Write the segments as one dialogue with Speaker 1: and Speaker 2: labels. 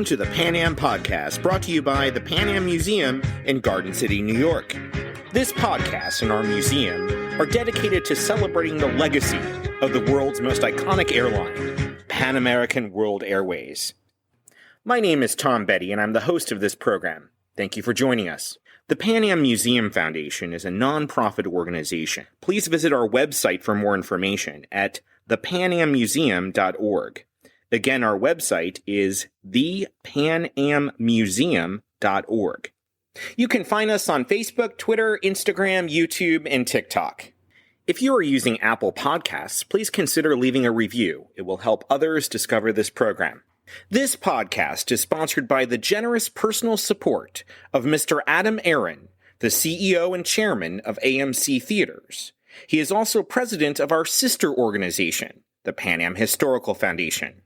Speaker 1: Welcome to the Pan Am Podcast, brought to you by the Pan Am Museum in Garden City, New York. This podcast and our museum are dedicated to celebrating the legacy of the world's most iconic airline, Pan American World Airways. My name is Tom Betty, and I'm the host of this program. Thank you for joining us. The Pan Am Museum Foundation is a non-profit organization. Please visit our website for more information at thepanammuseum.org. Again, our website is thepanammuseum.org. You can find us on Facebook, Twitter, Instagram, YouTube, and TikTok. If you are using Apple Podcasts, please consider leaving a review. It will help others discover this program. This podcast is sponsored by the generous personal support of Mr. Adam Aaron, the CEO and chairman of AMC Theaters. He is also president of our sister organization, the Pan Am Historical Foundation.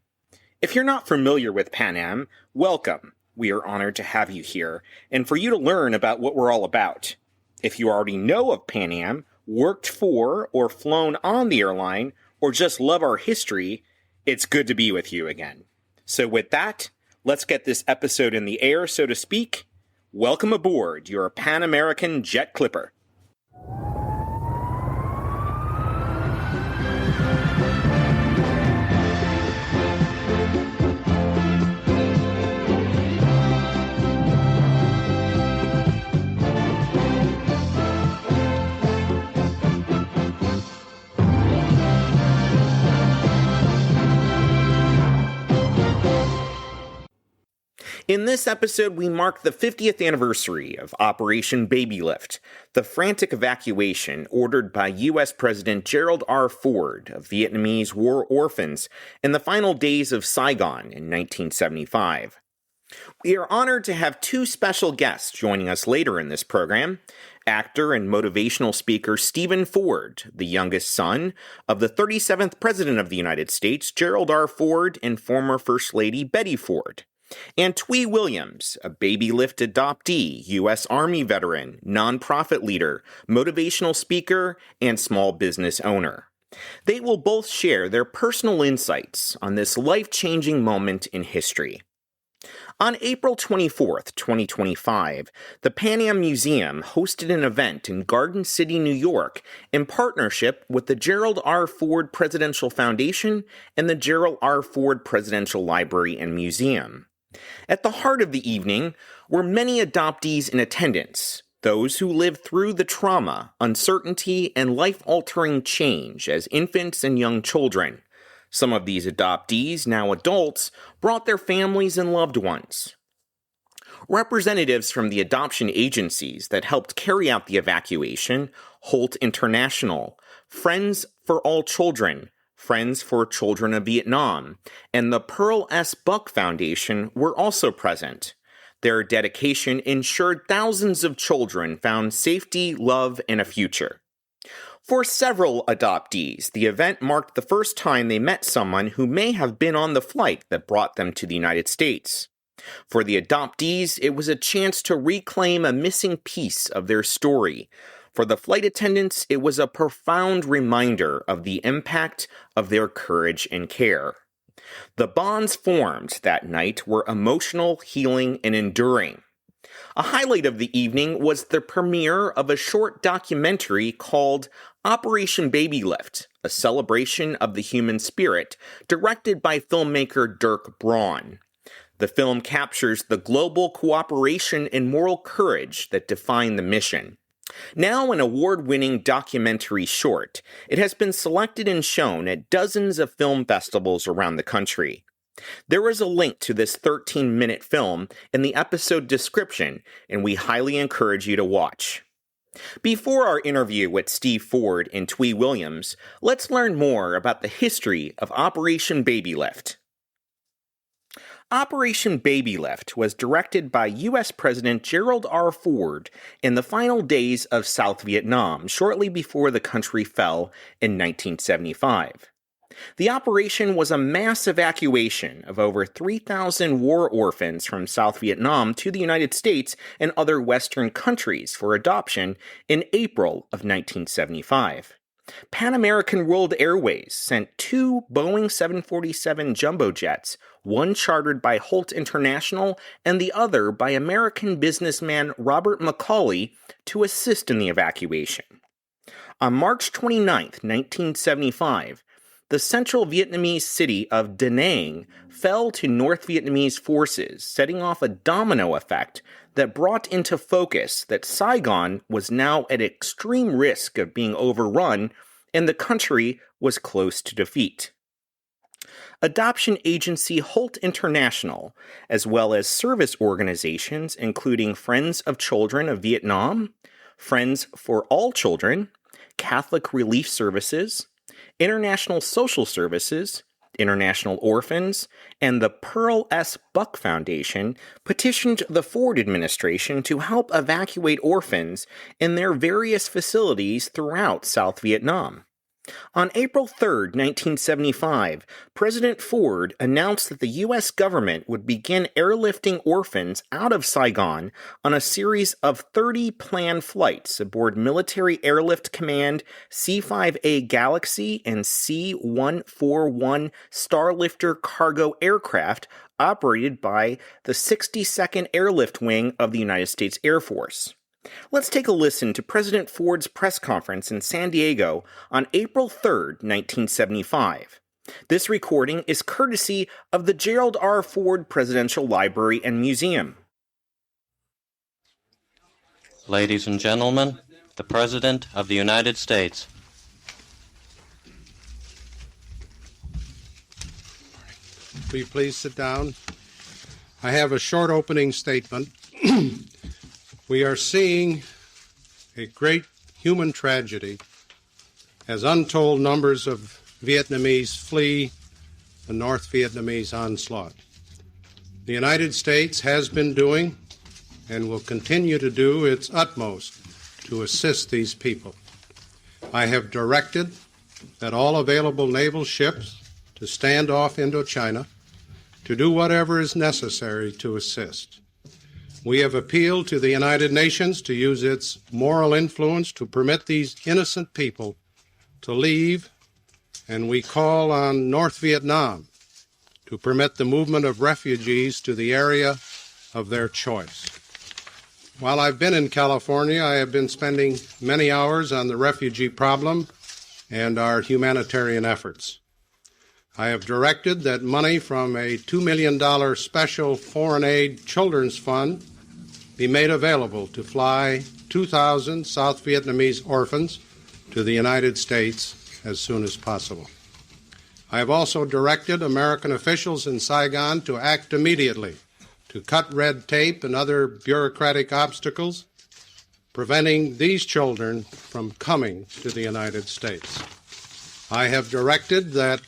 Speaker 1: If you're not familiar with Pan Am, welcome. We are honored to have you here, and for you to learn about what we're all about. If you already know of Pan Am, worked for or flown on the airline, or just love our history, it's good to be with you again. So with that, let's get this episode in the air, so to speak. Welcome aboard your Pan American Jet Clipper. In this episode, we mark the 50th anniversary of Operation Babylift, the frantic evacuation ordered by U.S. President Gerald R. Ford of Vietnamese war orphans in the final days of Saigon in 1975. We are honored to have two special guests joining us later in this program. Actor and motivational speaker Stephen Ford, the youngest son of the 37th President of the United States, Gerald R. Ford, and former First Lady Betty Ford. And Thuy Williams, a Babylift adoptee, U.S. Army veteran, nonprofit leader, motivational speaker, and small business owner. They will both share their personal insights on this life-changing moment in history. On April 24th, 2025, the Pan Am Museum hosted an event in Garden City, New York, in partnership with the Gerald R. Ford Presidential Foundation and the Gerald R. Ford Presidential Library and Museum. At the heart of the evening were many adoptees in attendance, those who lived through the trauma, uncertainty, and life-altering change as infants and young children. Some of these adoptees, now adults, brought their families and loved ones. Representatives from the adoption agencies that helped carry out the evacuation, Holt International, Friends for All Children, Friends for Children of Vietnam, and the Pearl S. Buck Foundation were also present. Their dedication ensured thousands of children found safety, love, and a future. For several adoptees, the event marked the first time they met someone who may have been on the flight that brought them to the United States. For the adoptees, it was a chance to reclaim a missing piece of their story. For the flight attendants, it was a profound reminder of the impact of their courage and care. The bonds formed that night were emotional, healing, and enduring. A highlight of the evening was the premiere of a short documentary called Operation Babylift, a celebration of the human spirit, directed by filmmaker Dirk Braun. The film captures the global cooperation and moral courage that define the mission. Now an award-winning documentary short, it has been selected and shown at dozens of film festivals around the country. There is a link to this 13-minute film in the episode description, and we highly encourage you to watch. Before our interview with Steve Ford and Thuy Williams, let's learn more about the history of Operation Babylift. Operation Babylift was directed by U.S. President Gerald R. Ford in the final days of South Vietnam, shortly before the country fell in 1975. The operation was a mass evacuation of over 3,000 war orphans from South Vietnam to the United States and other Western countries for adoption in April of 1975. Pan American World Airways sent 2 Boeing 747 jumbo jets, one chartered by Holt International and the other by American businessman Robert McCauley, to assist in the evacuation. On March 29, 1975, the central Vietnamese city of Da Nang fell to North Vietnamese forces, setting off a domino effect that brought into focus that Saigon was now at extreme risk of being overrun and the country was close to defeat. Adoption agency Holt International, as well as service organizations including Friends of Children of Vietnam, Friends for All Children, Catholic Relief Services, International Social Services, International Orphans, and the Pearl S. Buck Foundation petitioned the Ford administration to help evacuate orphans in their various facilities throughout South Vietnam. On April 3, 1975, President Ford announced that the U.S. government would begin airlifting orphans out of Saigon on a series of 30 planned flights aboard Military Airlift Command C-5A Galaxy and C-141 Starlifter cargo aircraft operated by the 62nd Airlift Wing of the United States Air Force. Let's take a listen to President Ford's press conference in San Diego on April 3, 1975. This recording is courtesy of the Gerald R. Ford Presidential Library and Museum.
Speaker 2: Ladies and gentlemen, the President of the United States.
Speaker 3: Will you please sit down? I have a short opening statement. We are seeing a great human tragedy as untold numbers of Vietnamese flee the North Vietnamese onslaught. The United States has been doing and will continue to do its utmost to assist these people. I have directed that all available naval ships to stand off Indochina to do whatever is necessary to assist. We have appealed to the United Nations to use its moral influence to permit these innocent people to leave, and we call on North Vietnam to permit the movement of refugees to the area of their choice. While I've been in California, I have been spending many hours on the refugee problem and our humanitarian efforts. I have directed that money from a $2 million special foreign aid children's fund be made available to fly 2,000 South Vietnamese orphans to the United States as soon as possible. I have also directed American officials in Saigon to act immediately to cut red tape and other bureaucratic obstacles, preventing these children from coming to the United States. I have directed that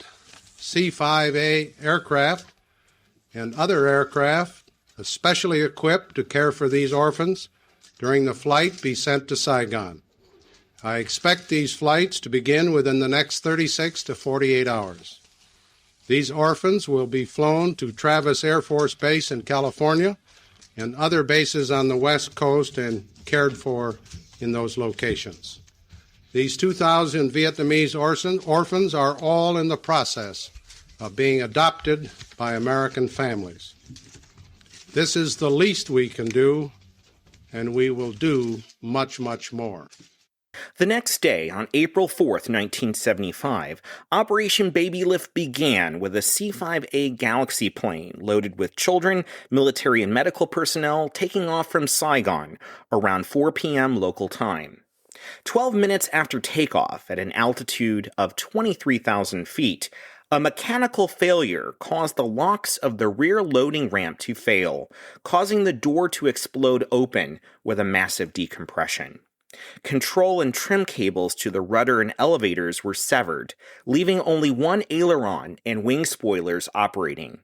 Speaker 3: C-5A aircraft and other aircraft especially equipped to care for these orphans during the flight be sent to Saigon. I expect these flights to begin within the next 36 to 48 hours. These orphans will be flown to Travis Air Force Base in California and other bases on the West Coast and cared for in those locations. These 2,000 Vietnamese orphans are all in the process of being adopted by American families. This is the least we can do, and we will do much, much more.
Speaker 1: The next day, on April 4, 1975, Operation Babylift began with a C-5A Galaxy plane loaded with children, military and medical personnel taking off from Saigon around 4 p.m. local time. 12 minutes after takeoff at an altitude of 23,000 feet, a mechanical failure caused the locks of the rear loading ramp to fail, causing the door to explode open with a massive decompression. Control and trim cables to the rudder and elevators were severed, leaving only one aileron and wing spoilers operating.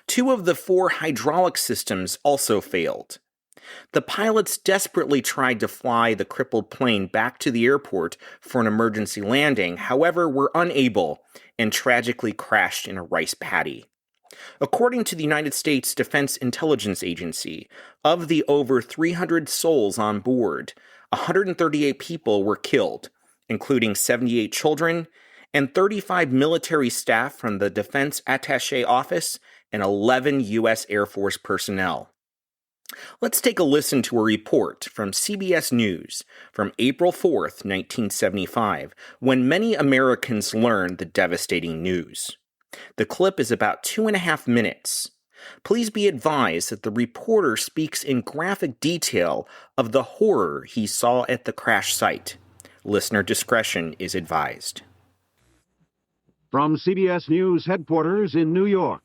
Speaker 1: 2 of the 4 hydraulic systems also failed. The pilots desperately tried to fly the crippled plane back to the airport for an emergency landing, however, were unable and tragically crashed in a rice paddy. According to the United States Defense Intelligence Agency, of the over 300 souls on board, 138 people were killed, including 78 children and 35 military staff from the Defense Attaché Office and 11 U.S. Air Force personnel. Let's take a listen to a report from CBS News from April 4th, 1975, when many Americans learned the devastating news. The clip is about 2.5 minutes. Please be advised that the reporter speaks in graphic detail of the horror he saw at the crash site. Listener discretion is advised.
Speaker 4: From CBS News headquarters in New York,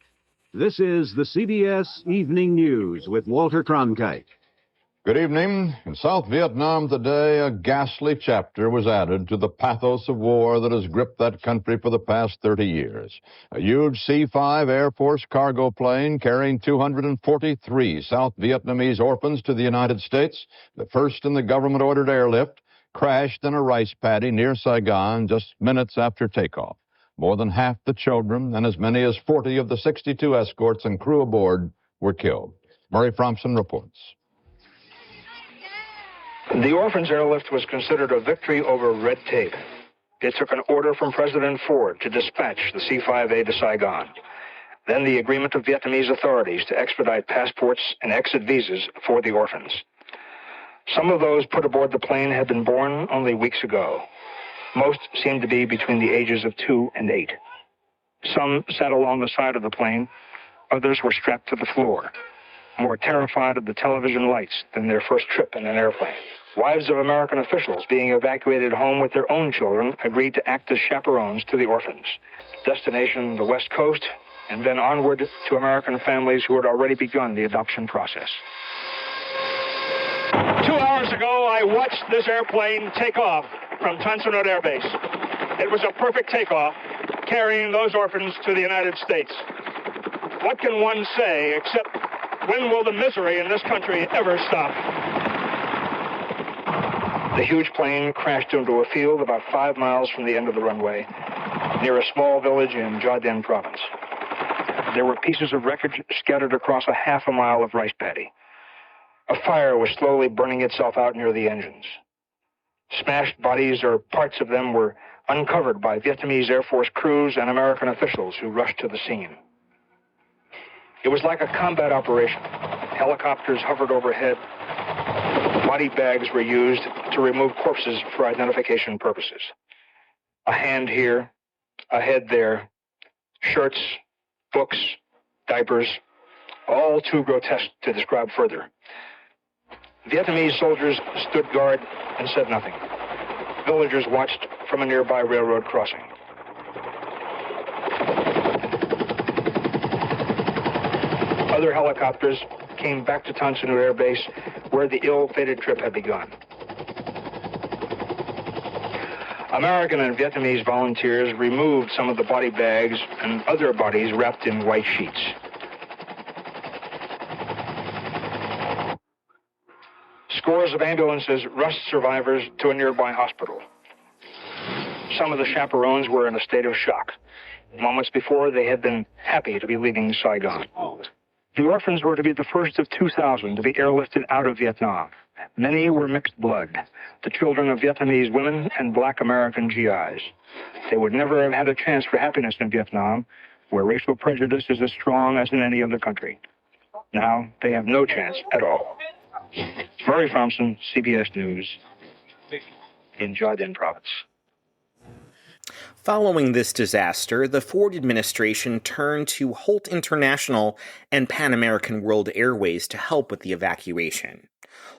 Speaker 4: this is the CBS Evening News with Walter Cronkite.
Speaker 5: Good evening. In South Vietnam today, a ghastly chapter was added to the pathos of war that has gripped that country for the past 30 years. A huge C-5 Air Force cargo plane carrying 243 South Vietnamese orphans to the United States, the first in the government-ordered airlift, crashed in a rice paddy near Saigon just minutes after takeoff. More than half the children and as many as 40 of the 62 escorts and crew aboard were killed. Murray Fromson reports.
Speaker 6: The orphans airlift was considered a victory over red tape. It took an order from President Ford to dispatch the C-5A to Saigon. Then the agreement of Vietnamese authorities to expedite passports and exit visas for the orphans. Some of those put aboard the plane had been born only weeks ago. Most seemed to be between the ages of 2 and 8. Some sat along the side of the plane. Others were strapped to the floor, more terrified of the television lights than their first trip in an airplane. Wives of American officials being evacuated home with their own children agreed to act as chaperones to the orphans. Destination, the West Coast, and then onward to American families who had already begun the adoption process.
Speaker 7: 2 hours ago, I watched this airplane take off from Tan Son Nhut Air Base. It was a perfect takeoff, carrying those orphans to the United States. What can one say except, when will the misery in this country ever stop?
Speaker 6: The huge plane crashed into a field about 5 miles from the end of the runway, near a small village in Gia Dinh province. There were pieces of wreckage scattered across a half a mile of rice paddy. A fire was slowly burning itself out near the engines. Smashed bodies or parts of them were uncovered by Vietnamese Air Force crews and American officials who rushed to the scene. It was like a combat operation. Helicopters hovered overhead. Body bags were used to remove corpses for identification purposes. A hand here, a head there, shirts, books, diapers, all too grotesque to describe further. Vietnamese soldiers stood guard and said nothing. Villagers watched from a nearby railroad crossing. Other helicopters came back to Tan Son Nhut Air Base, where the ill-fated trip had begun. American and Vietnamese volunteers removed some of the body bags and other bodies wrapped in white sheets. Scores of ambulances rushed survivors to a nearby hospital. Some of the chaperones were in a state of shock. Moments before, they had been happy to be leaving Saigon. The orphans were to be the first of 2,000 to be airlifted out of Vietnam. Many were mixed blood, the children of Vietnamese women and black American GIs. They would never have had a chance for happiness in Vietnam, where racial prejudice is as strong as in any other country. Now, they have no chance at all. Murray Fromson, CBS News, in Gia Dinh province.
Speaker 1: Following this disaster, the Ford administration turned to Holt International and Pan American World Airways to help with the evacuation.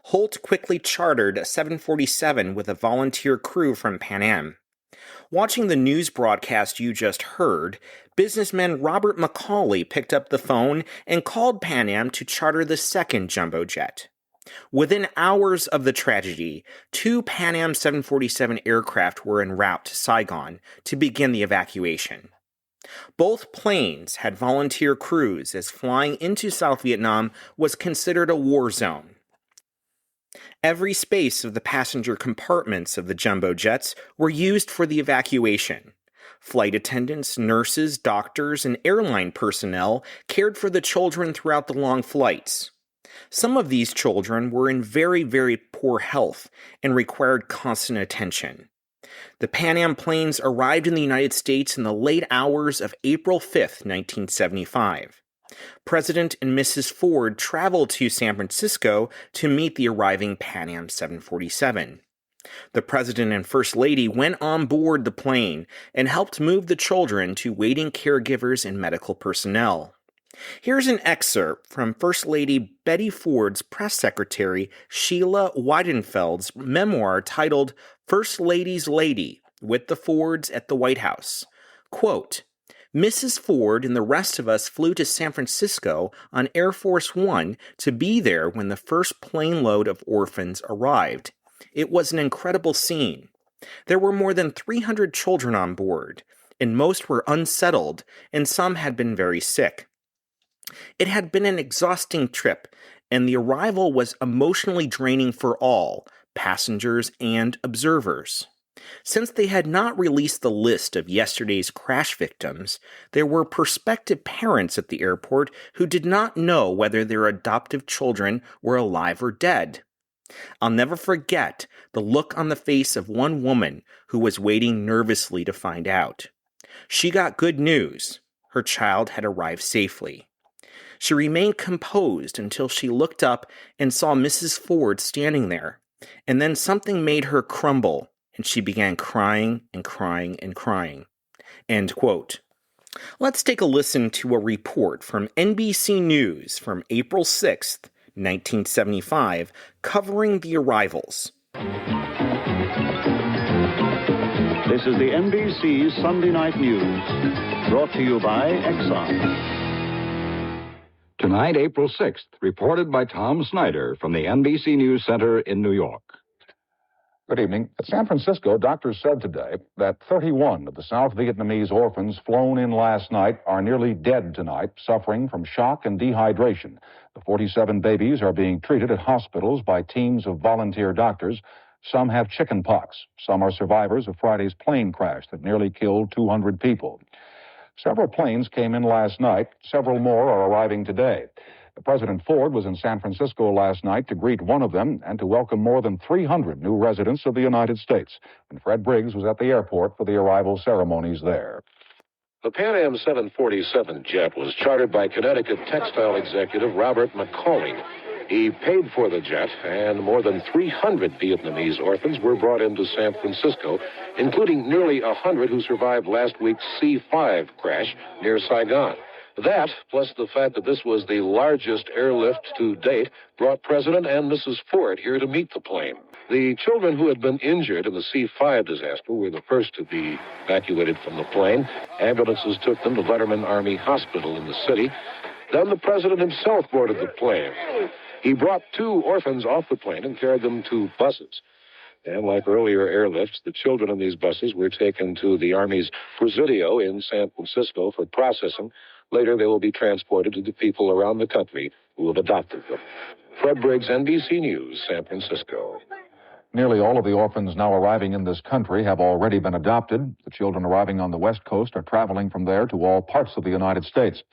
Speaker 1: Holt quickly chartered a 747 with a volunteer crew from Pan Am. Watching the news broadcast you just heard, businessman Robert McCauley picked up the phone and called Pan Am to charter the second jumbo jet. Within hours of the tragedy, 2 Pan Am 747 aircraft were en route to Saigon to begin the evacuation. Both planes had volunteer crews, as flying into South Vietnam was considered a war zone. Every space of the passenger compartments of the jumbo jets were used for the evacuation. Flight attendants, nurses, doctors, and airline personnel cared for the children throughout the long flights. Some of these children were in very, very poor health and required constant attention. The Pan Am planes arrived in the United States in the late hours of April 5th, 1975. President and Mrs. Ford traveled to San Francisco to meet the arriving Pan Am 747. The President and First Lady went on board the plane and helped move the children to waiting caregivers and medical personnel. Here's an excerpt from First Lady Betty Ford's press secretary Sheila Weidenfeld's memoir titled First Lady's Lady, with the Fords at the White House. Quote, Mrs. Ford and the rest of us flew to San Francisco on Air Force One to be there when the first plane load of orphans arrived. It was an incredible scene. There were more than 300 children on board, and most were unsettled, and some had been very sick. It had been an exhausting trip, and the arrival was emotionally draining for all, passengers and observers. Since they had not released the list of yesterday's crash victims, there were prospective parents at the airport who did not know whether their adoptive children were alive or dead. I'll never forget the look on the face of one woman who was waiting nervously to find out. She got good news. Her child had arrived safely. She remained composed until she looked up and saw Mrs. Ford standing there, and then something made her crumble, and she began crying and crying and crying. End quote. Let's take a listen to a report from NBC News from April 6th, 1975, covering the arrivals.
Speaker 4: This is the NBC Sunday Night News, brought to you by Exxon.
Speaker 8: Tonight, April 6th, reported by Tom Snyder from the NBC News Center in New York.
Speaker 5: Good evening. At San Francisco, doctors said today that 31 of the South Vietnamese orphans flown in last night are nearly dead tonight, suffering from shock and dehydration. The 47 babies are being treated at hospitals by teams of volunteer doctors. Some have chicken pox. Some are survivors of Friday's plane crash that nearly killed 200 people. Several planes came in last night. Several more are arriving today. President Ford was in San Francisco last night to greet one of them and to welcome more than 300 new residents of the United States. And Fred Briggs was at the airport for the arrival ceremonies there.
Speaker 9: The Pan Am 747 jet was chartered by Connecticut textile executive Robert Macaulay. He paid for the jet, and more than 300 Vietnamese orphans were brought into San Francisco, including nearly 100 who survived last week's C-5 crash near Saigon. That, plus the fact that this was the largest airlift to date, brought President and Mrs. Ford here to meet the plane. The children who had been injured in the C-5 disaster were the first to be evacuated from the plane. Ambulances took them to Letterman Army Hospital in the city. Then the President himself boarded the plane. He brought 2 orphans off the plane and carried them to buses. And like earlier airlifts, the children in these buses were taken to the Army's Presidio in San Francisco for processing. Later, they will be transported to the people around the country who have adopted them. Fred Briggs, NBC News, San Francisco.
Speaker 5: Nearly all of the orphans now arriving in this country have already been adopted. The children arriving on the West Coast are traveling from there to all parts of the United States.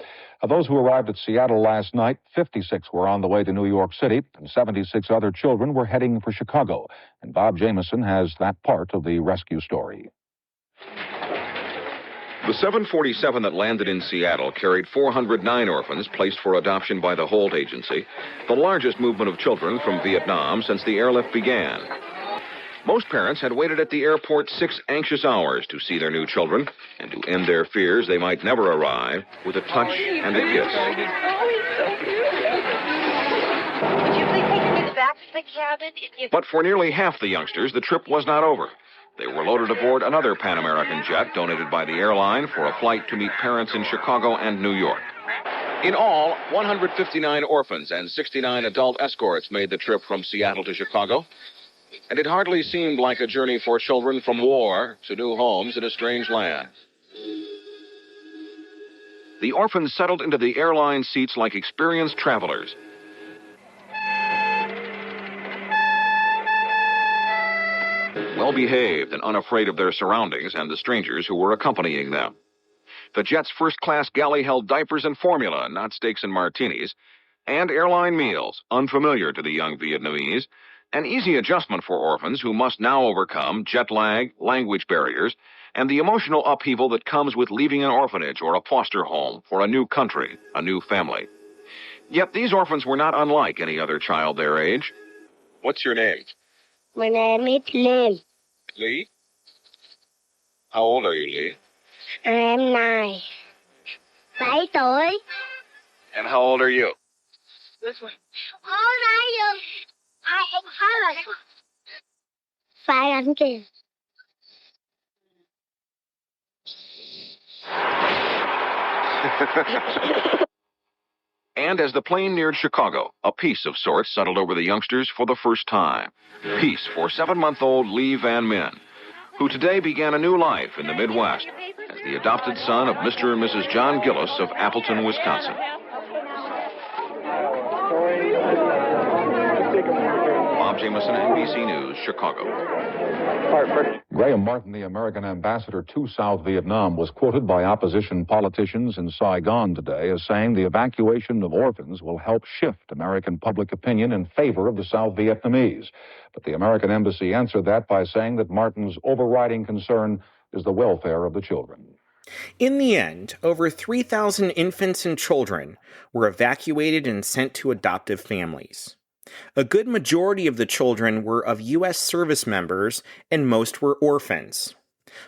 Speaker 5: Of those who arrived at Seattle last night, 56 were on the way to New York City, and 76 other children were heading for Chicago. And Bob Jameson has that part of the rescue story.
Speaker 10: The 747 that landed in Seattle carried 409 orphans placed for adoption by the Holt Agency, the largest movement of children from Vietnam since the airlift began. Most parents had waited at the airport 6 anxious hours to see their new children and to end their fears they might never arrive with a touch and a kiss.
Speaker 11: Would you please take me back to the cabin?
Speaker 10: But for nearly half the youngsters, the trip was not over. They were loaded aboard another Pan American jet donated by the airline for a flight to meet parents in Chicago and New York. In all, 159 orphans and 69 adult escorts made the trip from Seattle to Chicago. And it hardly seemed like a journey for children from war to new homes in a strange land. The orphans settled into the airline seats like experienced travelers. Well-behaved and unafraid of their surroundings and the strangers who were accompanying them. The jet's first-class galley held diapers and formula, not steaks and martinis, and airline meals, unfamiliar to the young Vietnamese, An easy adjustment for orphans who must now overcome jet lag, language barriers, and the emotional upheaval that comes with leaving an orphanage or a foster home for a new country, a new family. Yet these orphans were not unlike any other child their age. What's your name?
Speaker 12: My name is Lee.
Speaker 10: Lee? How old are you, Lee?
Speaker 12: I am 9. 7 tuổi.
Speaker 10: And how old are you?
Speaker 12: This one. How old are you? I am 5. 5
Speaker 10: And as the plane neared Chicago, a peace of sorts settled over the youngsters for the first time. Peace for 7-month-old Lee Van Min, who today began a new life in the Midwest as the adopted son of Mr. and Mrs. John Gillis of Appleton, Wisconsin. Bob Jameson, NBC News, Chicago.
Speaker 5: Graham Martin, the American ambassador to South Vietnam, was quoted by opposition politicians in Saigon today as saying the evacuation of orphans will help shift American public opinion in favor of the South Vietnamese. But the American embassy answered that by saying that Martin's overriding concern is the welfare of the children.
Speaker 1: In the end, over 3,000 infants and children were evacuated and sent to adoptive families. A good majority of the children were of U.S. service members, and most were orphans.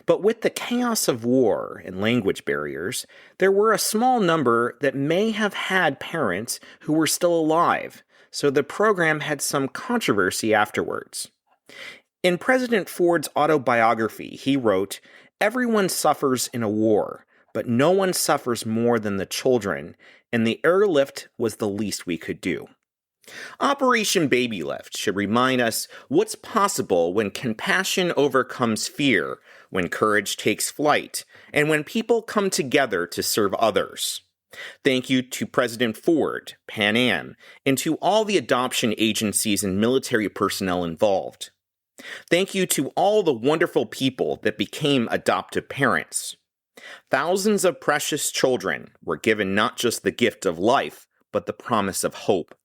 Speaker 1: But with the chaos of war and language barriers, there were a small number that may have had parents who were still alive, so the program had some controversy afterwards. In President Ford's autobiography, he wrote, "Everyone suffers in a war, but no one suffers more than the children, and the airlift was the least we could do." Operation Babylift should remind us what's possible when compassion overcomes fear, when courage takes flight, and when people come together to serve others. Thank you to President Ford, Pan Am, and to all the adoption agencies and military personnel involved. Thank you to all the wonderful people that became adoptive parents. Thousands of precious children were given not just the gift of life, but the promise of hope.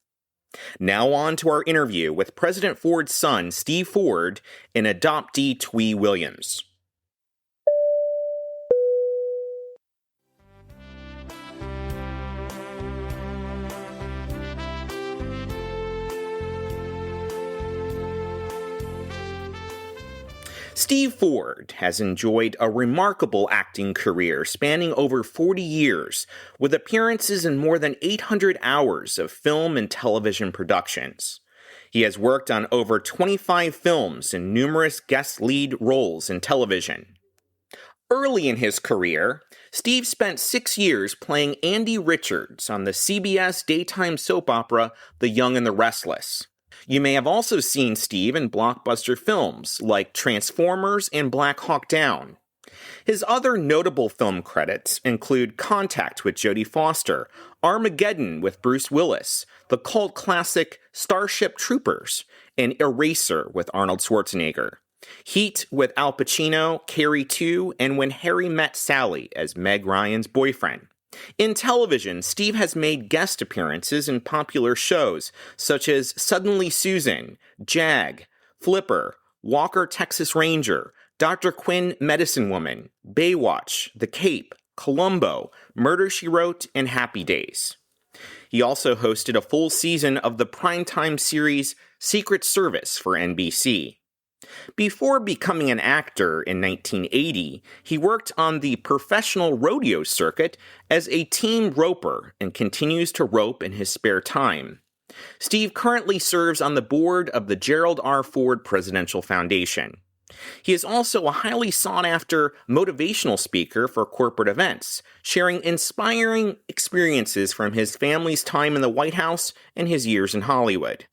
Speaker 1: Now on to our interview with President Ford's son, Steve Ford, and adoptee Thuy Williams. Steve Ford has enjoyed a remarkable acting career spanning over 40 years, with appearances in more than 800 hours of film and television productions. He has worked on over 25 films and numerous guest lead roles in television. Early in his career, Steve spent 6 years playing Andy Richards on the CBS daytime soap opera The Young and the Restless. You may have also seen Steve in blockbuster films like Transformers and Black Hawk Down. His other notable film credits include Contact with Jodie Foster, Armageddon with Bruce Willis, the cult classic Starship Troopers, and Eraser with Arnold Schwarzenegger, Heat with Al Pacino, Carrie 2, and When Harry Met Sally as Meg Ryan's boyfriend. In television, Steve has made guest appearances in popular shows such as Suddenly Susan, J.A.G, Flipper, Walker Texas Ranger, Dr. Quinn Medicine Woman, Baywatch, The Cape, Columbo, Murder, She Wrote, and Happy Days. He also hosted a full season of the primetime series Secret Service for NBC. Before becoming an actor in 1980, he worked on the professional rodeo circuit as a team roper and continues to rope in his spare time. Steve currently serves on the board of the Gerald R. Ford Presidential Foundation. He is also a highly sought-after motivational speaker for corporate events, sharing inspiring experiences from his family's time in the White House and his years in Hollywood.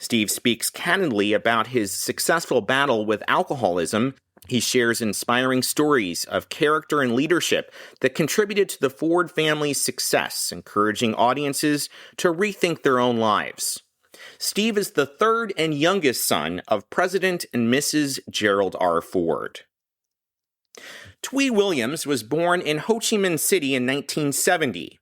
Speaker 1: Steve speaks candidly about his successful battle with alcoholism. He shares inspiring stories of character and leadership that contributed to the Ford family's success, encouraging audiences to rethink their own lives. Steve is the third and youngest son of President and Mrs. Gerald R. Ford. Thuy Williams was born in Ho Chi Minh City in 1970.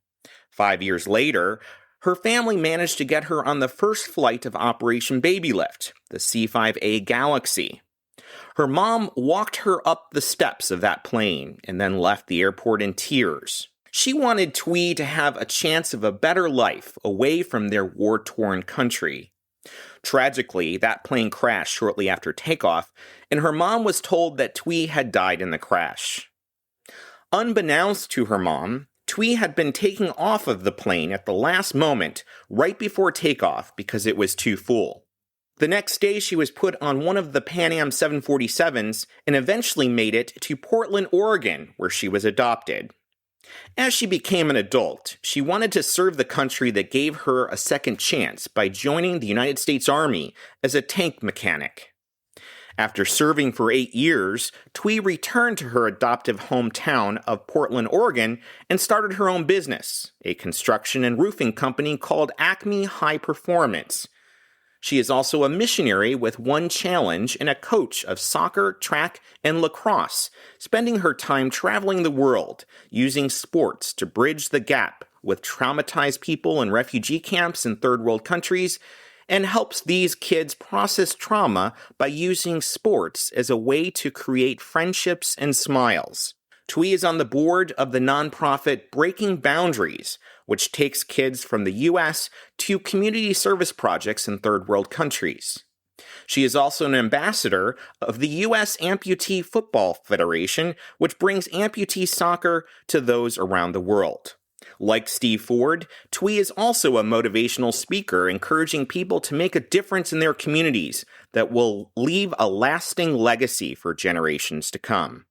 Speaker 1: 5 years later, Her family managed to get her on the first flight of Operation Babylift, the C-5A Galaxy. Her mom walked her up the steps of that plane and then left the airport in tears. She wanted Thuy to have a chance of a better life away from their war-torn country. Tragically, that plane crashed shortly after takeoff, and her mom was told that Thuy had died in the crash. Unbeknownst to her mom, Thuy had been taking off of the plane at the last moment, right before takeoff, because it was too full. The next day, she was put on one of the Pan Am 747s and eventually made it to Portland, Oregon, where she was adopted. As she became an adult, she wanted to serve the country that gave her a second chance by joining the United States Army as a tank mechanic. After serving for 8 years, Thuy returned to her adoptive hometown of Portland, Oregon, and started her own business, a construction and roofing company called Acme High Performance. She is also a missionary with One Challenge and a coach of soccer, track, and lacrosse, spending her time traveling the world, using sports to bridge the gap with traumatized people in refugee camps in third world countries, and helps these kids process trauma by using sports as a way to create friendships and smiles. Thuy is on the board of the nonprofit Breaking Boundaries, which takes kids from the U.S. to community service projects in third world countries. She is also an ambassador of the U.S. Amputee Football Federation, which brings amputee soccer to those around the world. Like Steve Ford, Thuy is also a motivational speaker, encouraging people to make a difference in their communities that will leave a lasting legacy for generations to come.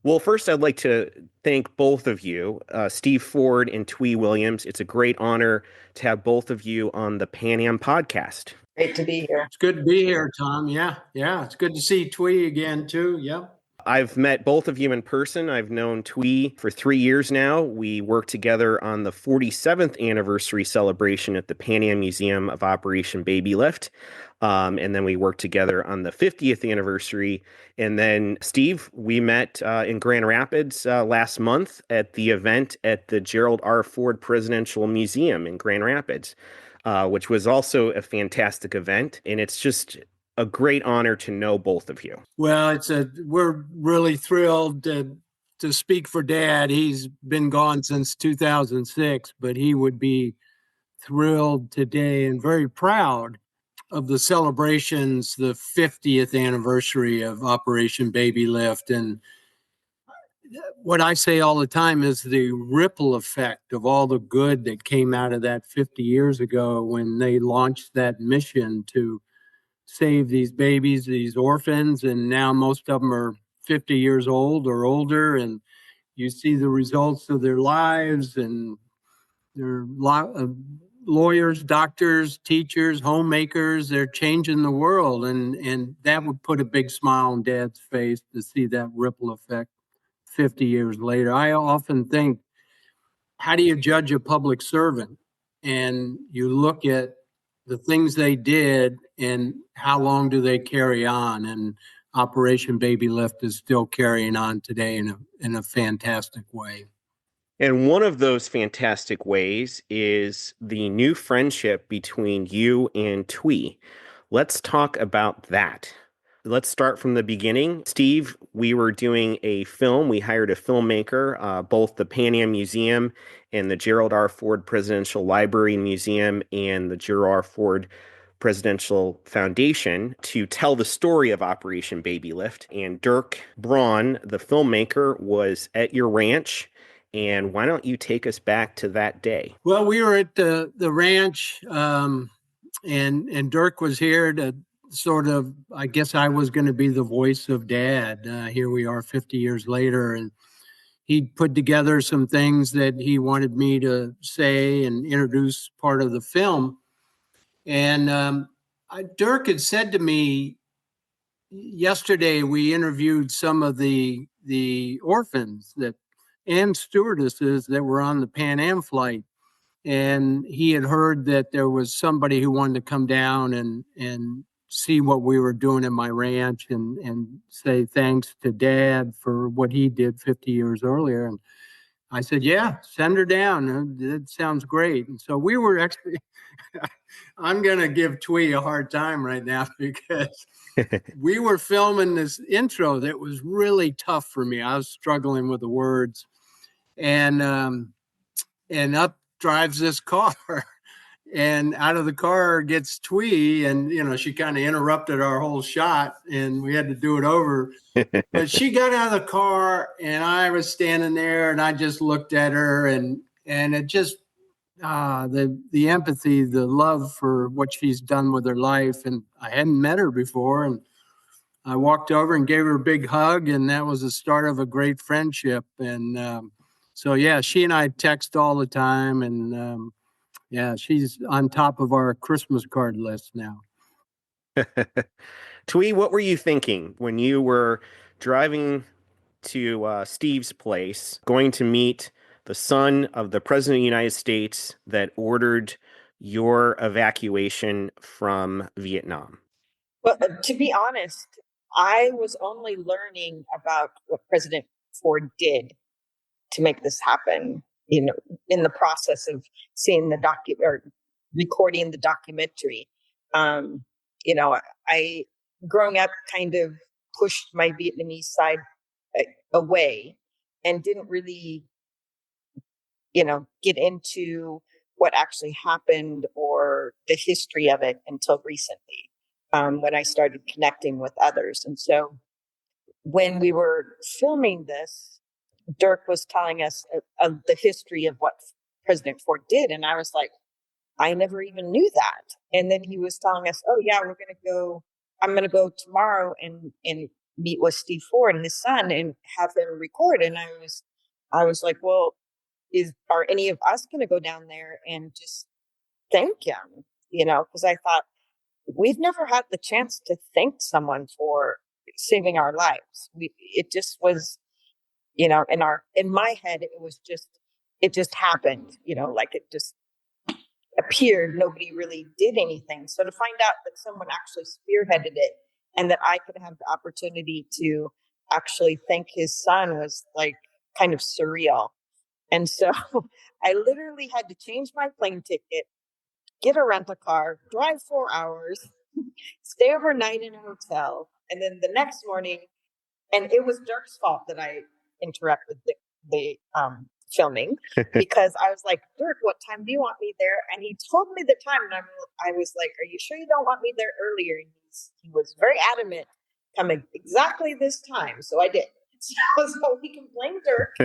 Speaker 1: Well, first, I'd like to thank both of you, Steve Ford and Thuy Williams. It's a great honor to have both of you on the Pan Am podcast.
Speaker 13: Great to be here.
Speaker 14: It's good to be here, Tom. Yeah. It's good to see Thuy again, too. Yep.
Speaker 1: I've met both of you in person. I've known Thuy for 3 years now. We worked together on the 47th anniversary celebration at the Pan Am Museum of Operation Babylift. And then we worked together on the 50th anniversary. And then, Steve, we met in Grand Rapids last month at the event at the Gerald R. Ford Presidential Museum in Grand Rapids, which was also a fantastic event. And it's just a great honor to know both of you.
Speaker 14: Well, we're really thrilled to speak for Dad. He's been gone since 2006, but he would be thrilled today and very proud of the celebrations, the 50th anniversary of Operation Babylift. And what I say all the time is the ripple effect of all the good that came out of that 50 years ago when they launched that mission to save these babies, these orphans, and now most of them are 50 years old or older, and you see the results of their lives, and they're lawyers, doctors, teachers, homemakers. They're changing the world, and that would put a big smile on Dad's face to see that ripple effect 50 years later. I often think, how do you judge a public servant? And you look at the things they did and how long do they carry on? And Operation Babylift is still carrying on today in a fantastic way.
Speaker 1: And one of those fantastic ways is the new friendship between you and Thuy. Let's talk about that. Let's start from the beginning. Steve, we were doing a film. We hired a filmmaker, both the Pan Am Museum and the Gerald R. Ford Presidential Library and Museum and the Gerald R. Ford Presidential Foundation, to tell the story of Operation Babylift. And Dirk Braun, the filmmaker, was at your ranch. And why don't you take us back to that day?
Speaker 14: Well, we were at the ranch, and Dirk was here to sort of, I guess I was going to be the voice of Dad. Here we are 50 years later, and he put together some things that he wanted me to say and introduce part of the film. And Dirk had said to me, yesterday we interviewed some of the orphans and stewardesses that were on the Pan Am flight. And he had heard that there was somebody who wanted to come down and see what we were doing at my ranch and say thanks to Dad for what he did 50 years earlier. And I said, yeah, send her down. That sounds great. And so we were actually, I'm going to give Thuy a hard time right now because we were filming this intro that was really tough for me. I was struggling with the words, and up drives this car. And out of the car gets Thuy, and she kind of interrupted our whole shot, and we had to do it over. But she got out of the car, and I was standing there, and I just looked at her, and it just the empathy, the love for what she's done with her life, and I hadn't met her before, and I walked over and gave her a big hug, and that was the start of a great friendship. And so yeah, she and I text all the time, and yeah, she's on top of our Christmas card list now.
Speaker 1: Thuy, what were you thinking when you were driving to Steve's place, going to meet the son of the President of the United States that ordered your evacuation from Vietnam?
Speaker 11: Well, to be honest, I was only learning about what President Ford did to make this happen, in the process of seeing the or recording the documentary. I growing up kind of pushed my Vietnamese side away and didn't really, get into what actually happened or the history of it until recently, when I started connecting with others. And so when we were filming this, Dirk was telling us the history of what President Ford did. And I was like, I never even knew that. And then he was telling us, oh yeah, I'm going to go tomorrow and meet with Steve Ford and his son and have him record. And I was like, well, are any of us going to go down there and just thank him? Because I thought we've never had the chance to thank someone for saving our lives. It just was, in my head, it just happened, like it just appeared. Nobody really did anything. So to find out that someone actually spearheaded it and that I could have the opportunity to actually thank his son was like kind of surreal. And so I literally had to change my plane ticket, get a rental car, drive 4 hours, stay overnight in a hotel. And then the next morning, and it was Dirk's fault that I interrupted the filming because I was like, Dirk, what time do you want me there? And he told me the time, and I was like, are you sure you don't want me there earlier? And he was very adamant, coming exactly this time. So I did. So we can blame Dirk.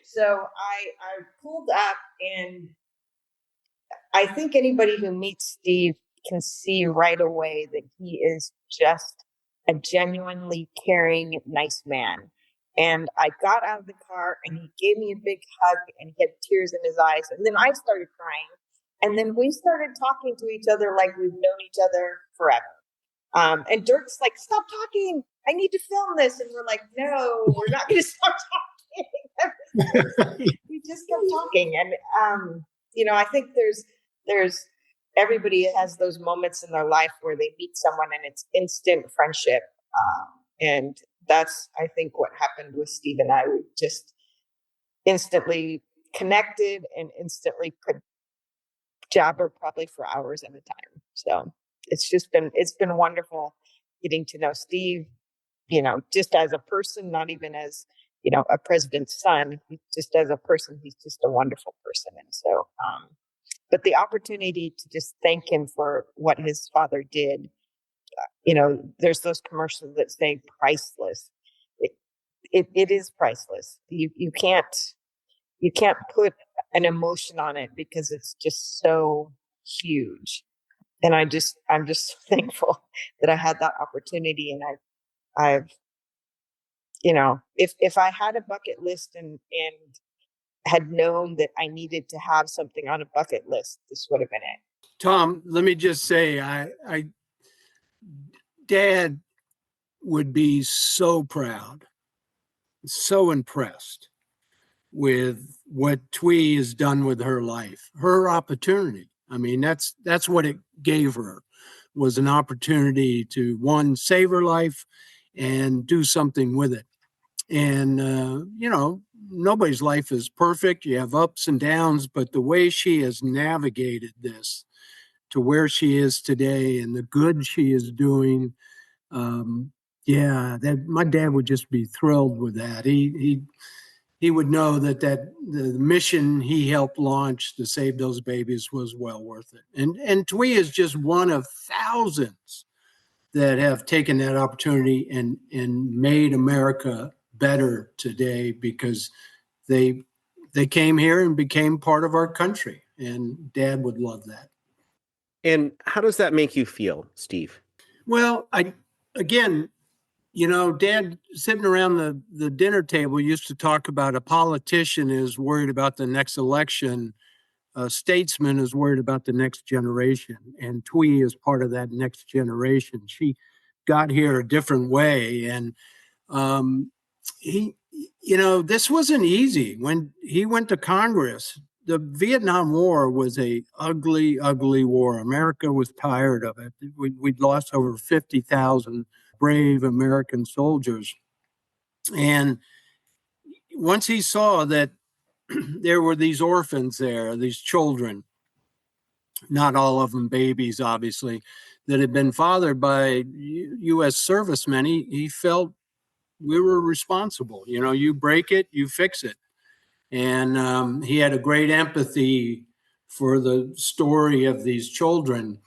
Speaker 11: So I pulled up, and I think anybody who meets Steve can see right away that he is just a genuinely caring, nice man. And I got out of the car, and he gave me a big hug, and he had tears in his eyes. And then I started crying. And then we started talking to each other like we've known each other forever. And Dirk's like, stop talking. I need to film this. And we're like, no, we're not going to stop talking. We just kept talking. And, I think there's everybody has those moments in their life where they meet someone and it's instant friendship. And that's, I think, what happened with Steve and I. We just instantly connected and instantly could jabber probably for hours at a time. So it's been wonderful getting to know Steve, just as a person, not even as, a president's son, just as a person, he's just a wonderful person. And so, but the opportunity to just thank him for what his father did, there's those commercials that say priceless. It is priceless. You can't put an emotion on it because it's just so huge. And I'm just thankful that I had that opportunity. And I've if I had a bucket list and had known that I needed to have something on a bucket list, this would have been it.
Speaker 14: Tom, let me just say, Dad would be so proud, so impressed with what Thuy has done with her life, her opportunity. I mean, that's what it gave her, was an opportunity to, one, save her life and do something with it. And, nobody's life is perfect. You have ups and downs, but the way she has navigated this to where she is today and the good she is doing, that my dad would just be thrilled with that. He would know that the mission he helped launch to save those babies was well worth it. And Thuy is just one of thousands that have taken that opportunity and made America better today because they came here and became part of our country. And Dad would love that.
Speaker 1: And how does that make you feel, Steve?
Speaker 14: Well, again, Dad sitting around the dinner table used to talk about a politician is worried about the next election. A statesman is worried about the next generation. And Thuy is part of that next generation. She got here a different way. And this wasn't easy. When he went to Congress, the Vietnam War was a ugly, ugly war. America was tired of it. We'd lost over 50,000 brave American soldiers. And once he saw that there were these orphans there, these children, not all of them babies, obviously, that had been fathered by U.S. servicemen, he felt we were responsible. You break it, you fix it. And he had a great empathy for the story of these children.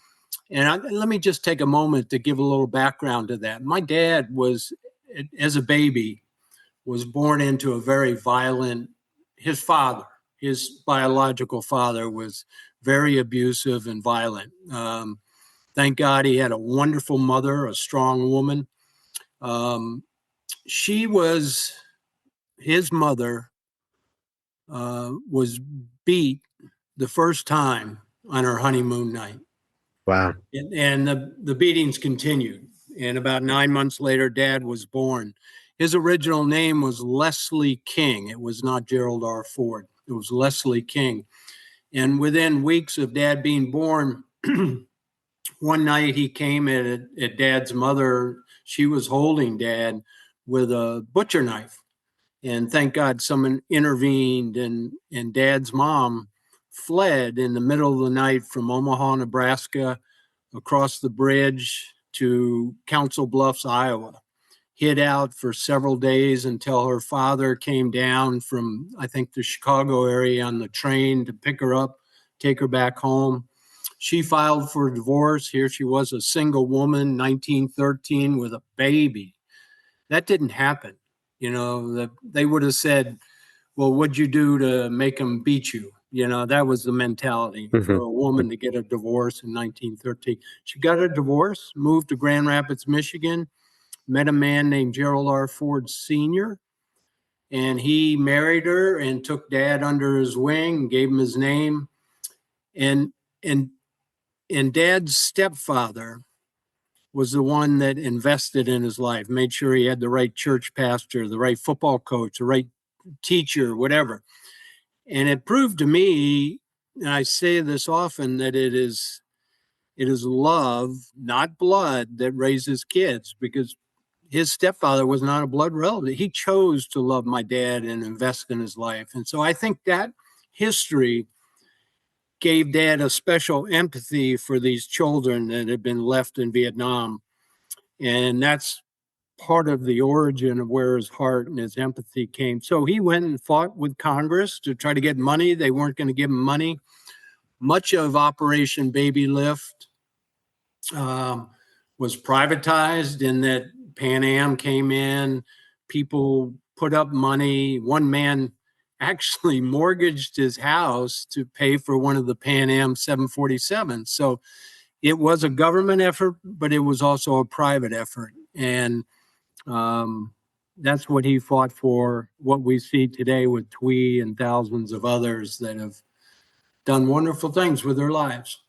Speaker 14: And let me just take a moment to give a little background to that. My dad was, as a baby, was born into a very violent, his biological father was very abusive and violent. Thank God he had a wonderful mother, a strong woman. His mother was beat the first time on her honeymoon night.
Speaker 1: Wow.
Speaker 14: And the beatings continued. And about 9 months later, Dad was born. His original name was Leslie King. It was not Gerald R. Ford. It was Leslie King. And within weeks of Dad being born, one night he came at Dad's mother. She was holding Dad with a butcher knife. And thank God someone intervened, and Dad's mom fled in the middle of the night from Omaha, Nebraska, across the bridge to Council Bluffs, Iowa. Hid out for several days until her father came down from, I think, the Chicago area on the train to pick her up, take her back home. She filed for divorce. Here she was, a single woman, 1913, with a baby. That didn't happen. They would have said, well, what'd you do to make him beat you? That was the mentality for a woman to get a divorce in 1913. She got a divorce, moved to Grand Rapids, Michigan, met a man named Gerald R. Ford Sr., and he married her and took Dad under his wing, gave him his name. And Dad's stepfather was the one that invested in his life, made sure he had the right church pastor, the right football coach, the right teacher, whatever. And it proved to me, and I say this often, that it is love, not blood, that raises kids, because his stepfather was not a blood relative. He chose to love my dad and invest in his life. And so I think that history gave Dad a special empathy for these children that had been left in Vietnam. And that's part of the origin of where his heart and his empathy came. So he went and fought with Congress to try to get money. They weren't going to give him money. Much of Operation Babylift was privatized in that Pan Am came in, people put up money. One man actually mortgaged his house to pay for one of the Pan Am 747s. So it was a government effort, but it was also a private effort. And that's what he fought for, what we see today with Thuy and thousands of others that have done wonderful things with their lives.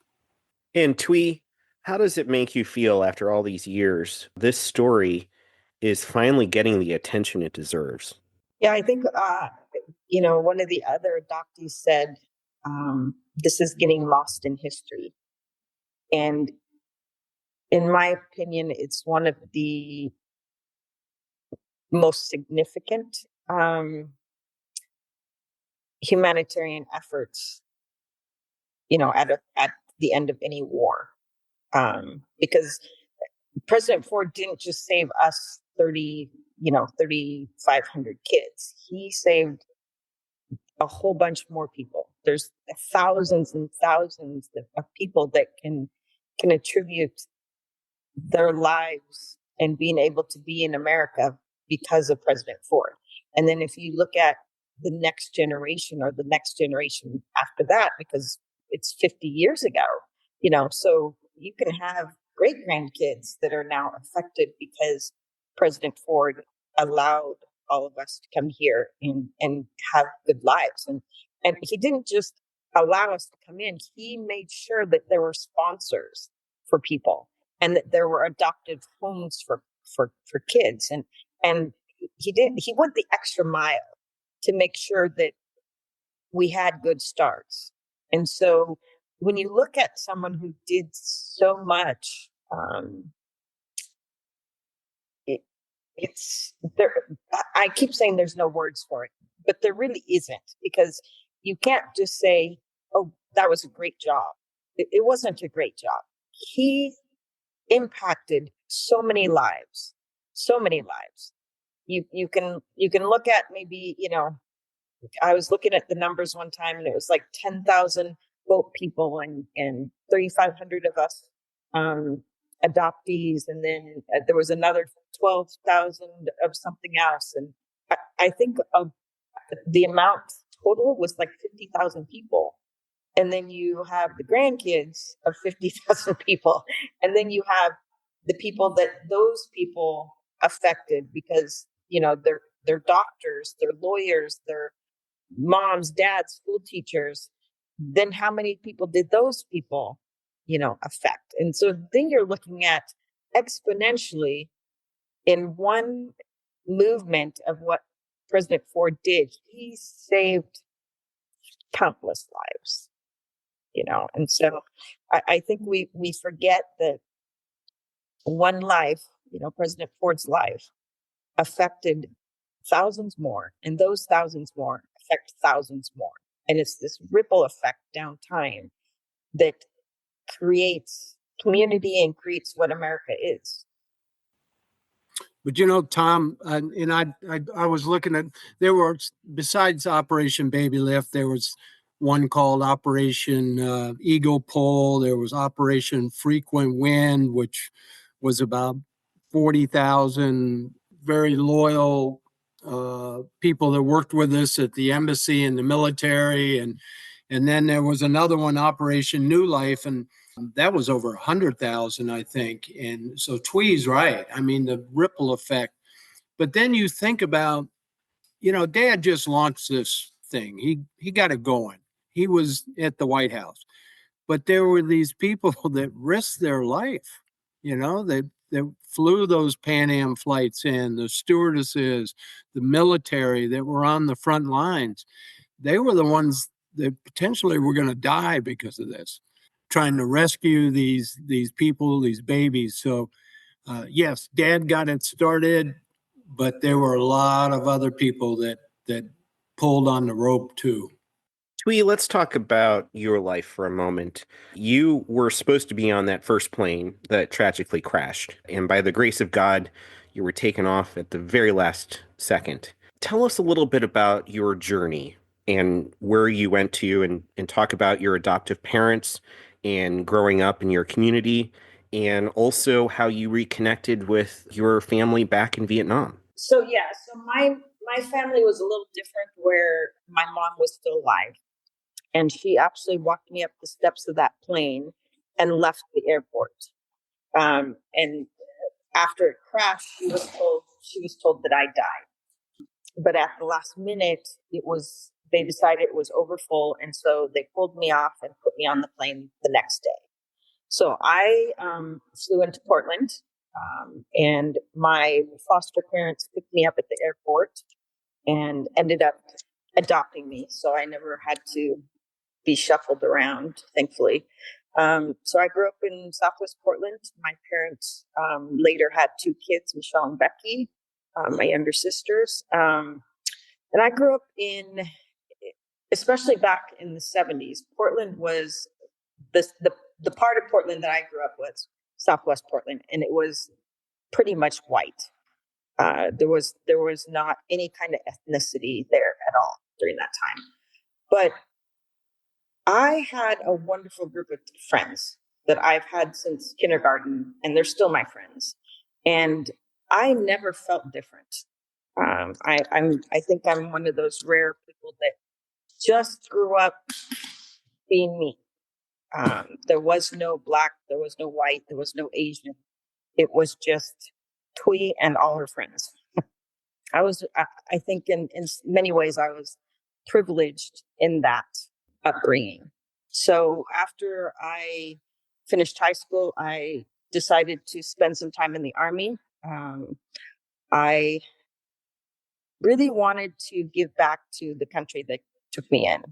Speaker 1: And Thuy, how does it make you feel after all these years? This story is finally getting the attention it deserves.
Speaker 11: Yeah, I think, one of the other adoptees said, this is getting lost in history. And in my opinion, it's one of the most significant humanitarian efforts, at the end of any war. Because President Ford didn't just save us 3,500 kids. He saved a whole bunch more people. There's thousands and thousands of people that can attribute their lives and being able to be in America because of President Ford. And then if you look at the next generation or the next generation after that, because it's 50 years ago, so you can have great grandkids that are now affected because President Ford allowed all of us to come here and have good lives. And he didn't just allow us to come in, he made sure that there were sponsors for people and that there were adoptive homes for kids. And he went the extra mile to make sure that we had good starts. And so when you look at someone who did so much, it's there. I keep saying there's no words for it, but there really isn't, because you can't just say, "Oh, that was a great job." It wasn't a great job. He impacted so many lives, so many lives. You can look at maybe, I was looking at the numbers one time and it was like 10,000 boat people and 3,500 of us adoptees, and then there was another 12,000 of something else, and I think of the amount total was like 50,000 people. And then you have the grandkids of 50,000 people, and then you have the people that those people affected because they're doctors, they're lawyers, they're moms, dads, school teachers. Then how many people did those people affect? And so then you're looking at exponentially in one movement of what President Ford did. He saved countless lives, and so I think we forget that one life, President Ford's life, affected thousands more, and those thousands more affect thousands more. And it's this ripple effect down time that creates community and creates what America is.
Speaker 14: But Tom, and I was looking at, there were, besides Operation Babylift, there was one called Operation Eagle Pole. There was Operation Frequent Wind, which was about 40,000 very loyal people that worked with us at the embassy and the military. And then there was another one, Operation New Life, and that was over 100,000, I think. And so Thuy's right. I mean, the ripple effect. But then you think about, Dad just launched this thing. He got it going. He was at the White House. But there were these people that risked their life, that flew those Pan Am flights in, the stewardesses, the military that were on the front lines. They were the ones that potentially were going to die because of this, trying to rescue these people, these babies. So, yes, Dad got it started, but there were a lot of other people that pulled on the rope too.
Speaker 1: Thuy, let's talk about your life for a moment. You were supposed to be on that first plane that tragically crashed, and by the grace of God, you were taken off at the very last second. Tell us a little bit about your journey and where you went to, and talk about your adoptive parents and growing up in your community, and also how you reconnected with your family back in Vietnam.
Speaker 11: So my family was a little different, where my mom was still alive. And she actually walked me up the steps of that plane and left the airport. And after it crashed, she was told that I died. But at the last minute, they decided it was overfull, and so they pulled me off and put me on the plane the next day. So I flew into Portland, and my foster parents picked me up at the airport and ended up adopting me. So I never had to be shuffled around, thankfully. So I grew up in Southwest Portland. My parents later had two kids, Michelle and Becky, my younger sisters. And I grew up in especially back in the 70s, Portland was the part of Portland that I grew up with, Southwest Portland, and it was pretty much white. There was not any kind of ethnicity there at all during that time. But I had a wonderful group of friends that I've had since kindergarten, and they're still my friends. And I never felt different. I think I'm one of those rare people that just grew up being me. There was no black, there was no white, there was no Asian. It was just Thuy and all her friends. I think in many ways I was privileged in that upbringing. So after I finished high school, I decided to spend some time in the Army. I really wanted to give back to the country that took me in.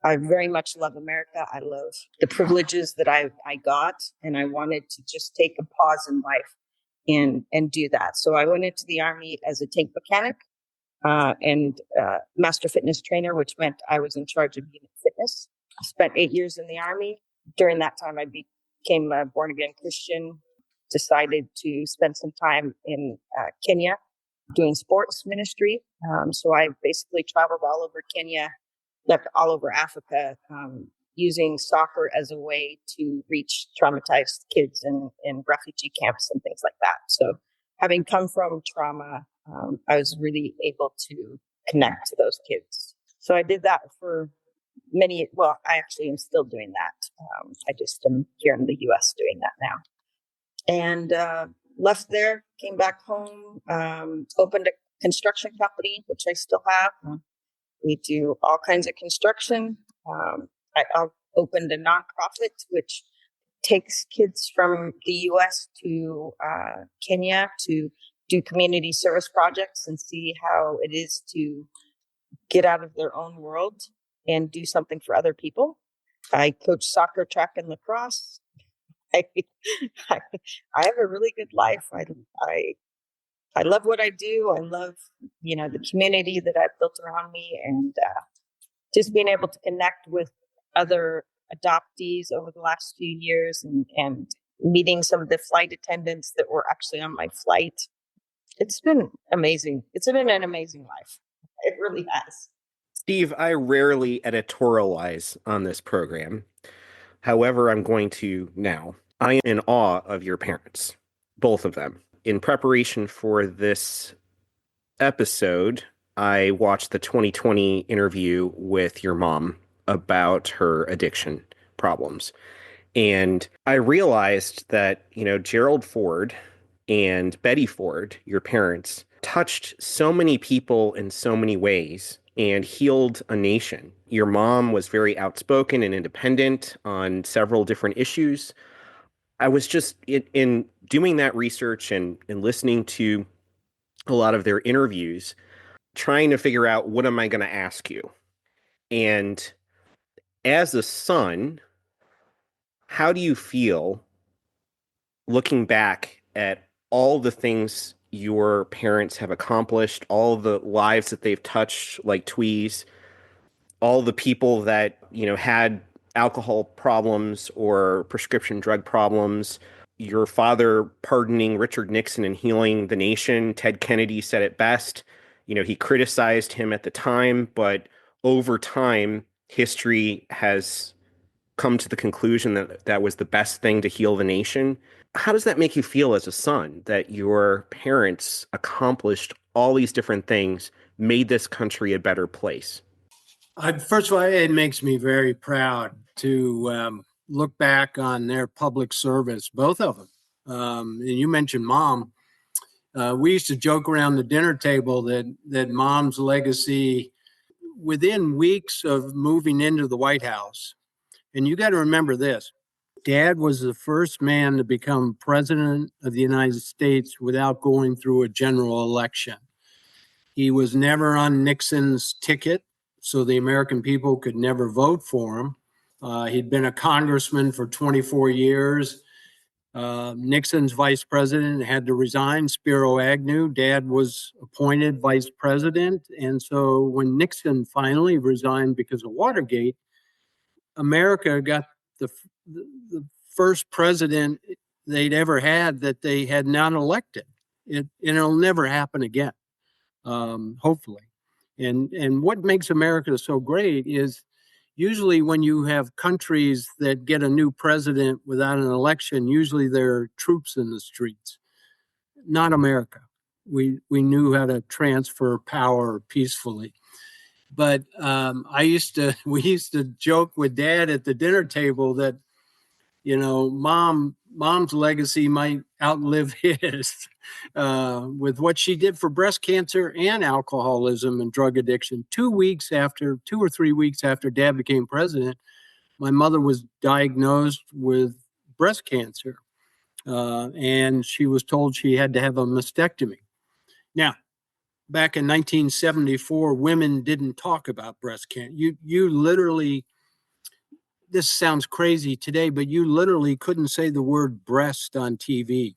Speaker 11: I very much love America. I love the privileges that I got, and I wanted to just take a pause in life and do that. So I went into the Army as a tank mechanic and master fitness trainer, which meant I was in charge of unit fitness. I spent 8 years in the Army. During that time, I became a born-again Christian, decided to spend some time in Kenya doing sports ministry. So I basically traveled all over Kenya, left all over Africa, using soccer as a way to reach traumatized kids in refugee camps and things like that. So having come from trauma, I was really able to connect to those kids. So I did that for I actually am still doing that. I just am here in the US doing that now. And left there, came back home, opened a construction company, which I still have. We do all kinds of construction. I opened a nonprofit, which takes kids from the U.S. to Kenya to do community service projects and see how it is to get out of their own world and do something for other people. I coach soccer, track, and lacrosse. I have a really good life. I love what I do. I love, the community that I've built around me, and just being able to connect with other adoptees over the last few years and meeting some of the flight attendants that were actually on my flight. It's been amazing. It's been an amazing life. It really has.
Speaker 1: Steve, I rarely editorialize on this program. However, I'm going to now. I am in awe of your parents, both of them. In preparation for this episode, I watched the 2020 interview with your mom about her addiction problems. And I realized that, Gerald Ford and Betty Ford, your parents, touched so many people in so many ways and healed a nation. Your mom was very outspoken and independent on several different issues. I was just in doing that research and listening to a lot of their interviews, trying to figure out, what am I going to ask you? And as a son, how do you feel looking back at all the things your parents have accomplished, all the lives that they've touched, like Thuy's, all the people that, had alcohol problems or prescription drug problems, your father pardoning Richard Nixon and healing the nation? Ted Kennedy said it best. He criticized him at the time, but over time, history has come to the conclusion that that was the best thing to heal the nation. How does that make you feel as a son, that your parents accomplished all these different things, made this country a better place?
Speaker 14: First of all, it makes me very proud to look back on their public service, both of them. And you mentioned Mom. We used to joke around the dinner table that Mom's legacy, within weeks of moving into the White House, and you got to remember this, Dad was the first man to become president of the United States without going through a general election. He was never on Nixon's ticket, so the American people could never vote for him. He'd been a congressman for 24 years. Nixon's vice president had to resign, Spiro Agnew. Dad was appointed vice president. And so when Nixon finally resigned because of Watergate, America got the first president they'd ever had that they had not elected. It'll never happen again, hopefully. And what makes America so great is usually when you have countries that get a new president without an election, usually there are troops in the streets. Not America. We knew how to transfer power peacefully. But we used to joke with Dad at the dinner table that, mom's legacy might outlive his with what she did for breast cancer and alcoholism and drug addiction. 2 or 3 weeks after Dad became president, my mother was diagnosed with breast cancer, and she was told she had to have a mastectomy. Now, back in 1974, women didn't talk about breast cancer. You literally, this sounds crazy today, but you literally couldn't say the word breast on TV.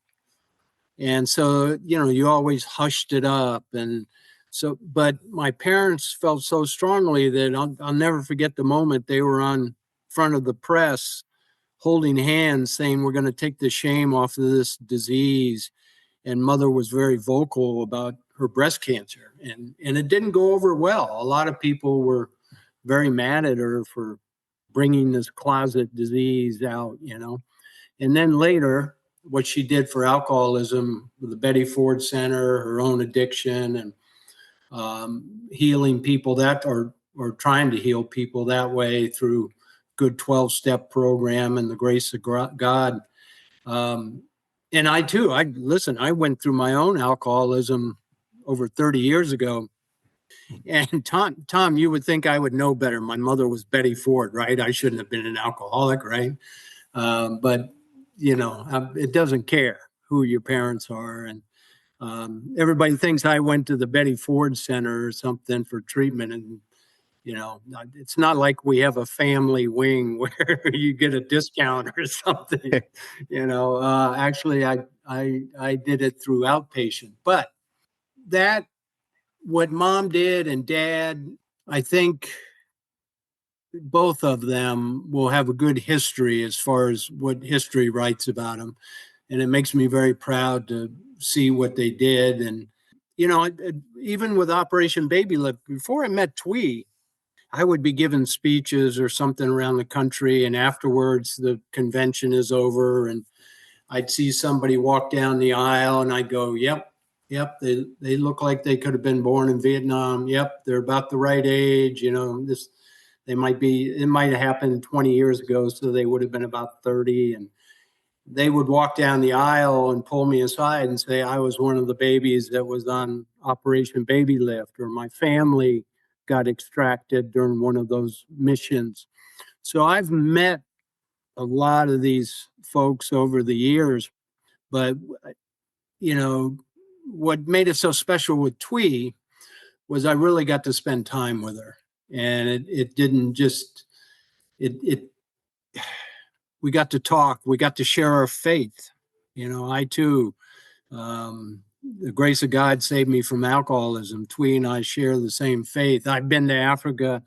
Speaker 14: And so, you always hushed it up. And so, but my parents felt so strongly that I'll never forget the moment they were on front of the press holding hands saying, we're going to take the shame off of this disease. And Mother was very vocal about her breast cancer. And it didn't go over well. A lot of people were very mad at her for bringing this closet disease out, And then later, what she did for alcoholism with the Betty Ford Center, her own addiction, and healing people or trying to heal people that way through good 12-step program and the grace of God. And I too, I went through my own alcoholism over 30 years ago. And Tom, you would think I would know better. My mother was Betty Ford, right? I shouldn't have been an alcoholic, right? But, it doesn't care who your parents are. And everybody thinks I went to the Betty Ford Center or something for treatment. And, it's not like we have a family wing where you get a discount or something. Actually, I did it through outpatient. But what Mom did and Dad, I think both of them will have a good history as far as what history writes about them. And it makes me very proud to see what they did. And, even with Operation Babylift, before I met Thuy, I would be giving speeches or something around the country. And afterwards, the convention is over. And I'd see somebody walk down the aisle and I'd go, yep, they look like they could have been born in Vietnam. Yep, they're about the right age. It might have happened 20 years ago, so they would have been about 30. And they would walk down the aisle and pull me aside and say, I was one of the babies that was on Operation Babylift, or my family got extracted during one of those missions. So I've met a lot of these folks over the years, but, what made it so special with Thuy was I really got to spend time with her. And it didn't just, we got to talk, we got to share our faith. I too, the grace of God saved me from alcoholism. Thuy and I share the same faith. I've been to Africa,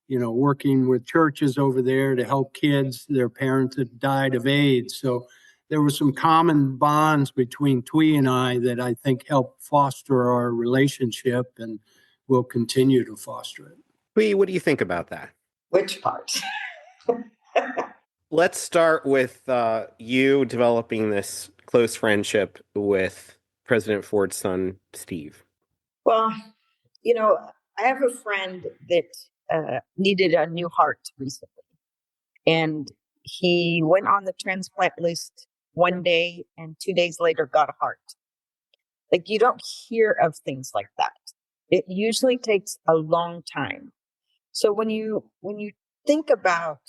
Speaker 14: working with churches over there to help kids. Their parents had died of AIDS. So there were some common bonds between Thuy and I that I think helped foster our relationship and will continue to foster it.
Speaker 1: Thuy, what do you think about that?
Speaker 11: Which part?
Speaker 1: Let's start with you developing this close friendship with President Ford's son, Steve.
Speaker 11: Well, I have a friend that needed a new heart recently. And he went on the transplant list one day and 2 days later got a heart. Like, you don't hear of things like that. It usually takes a long time. So when you think about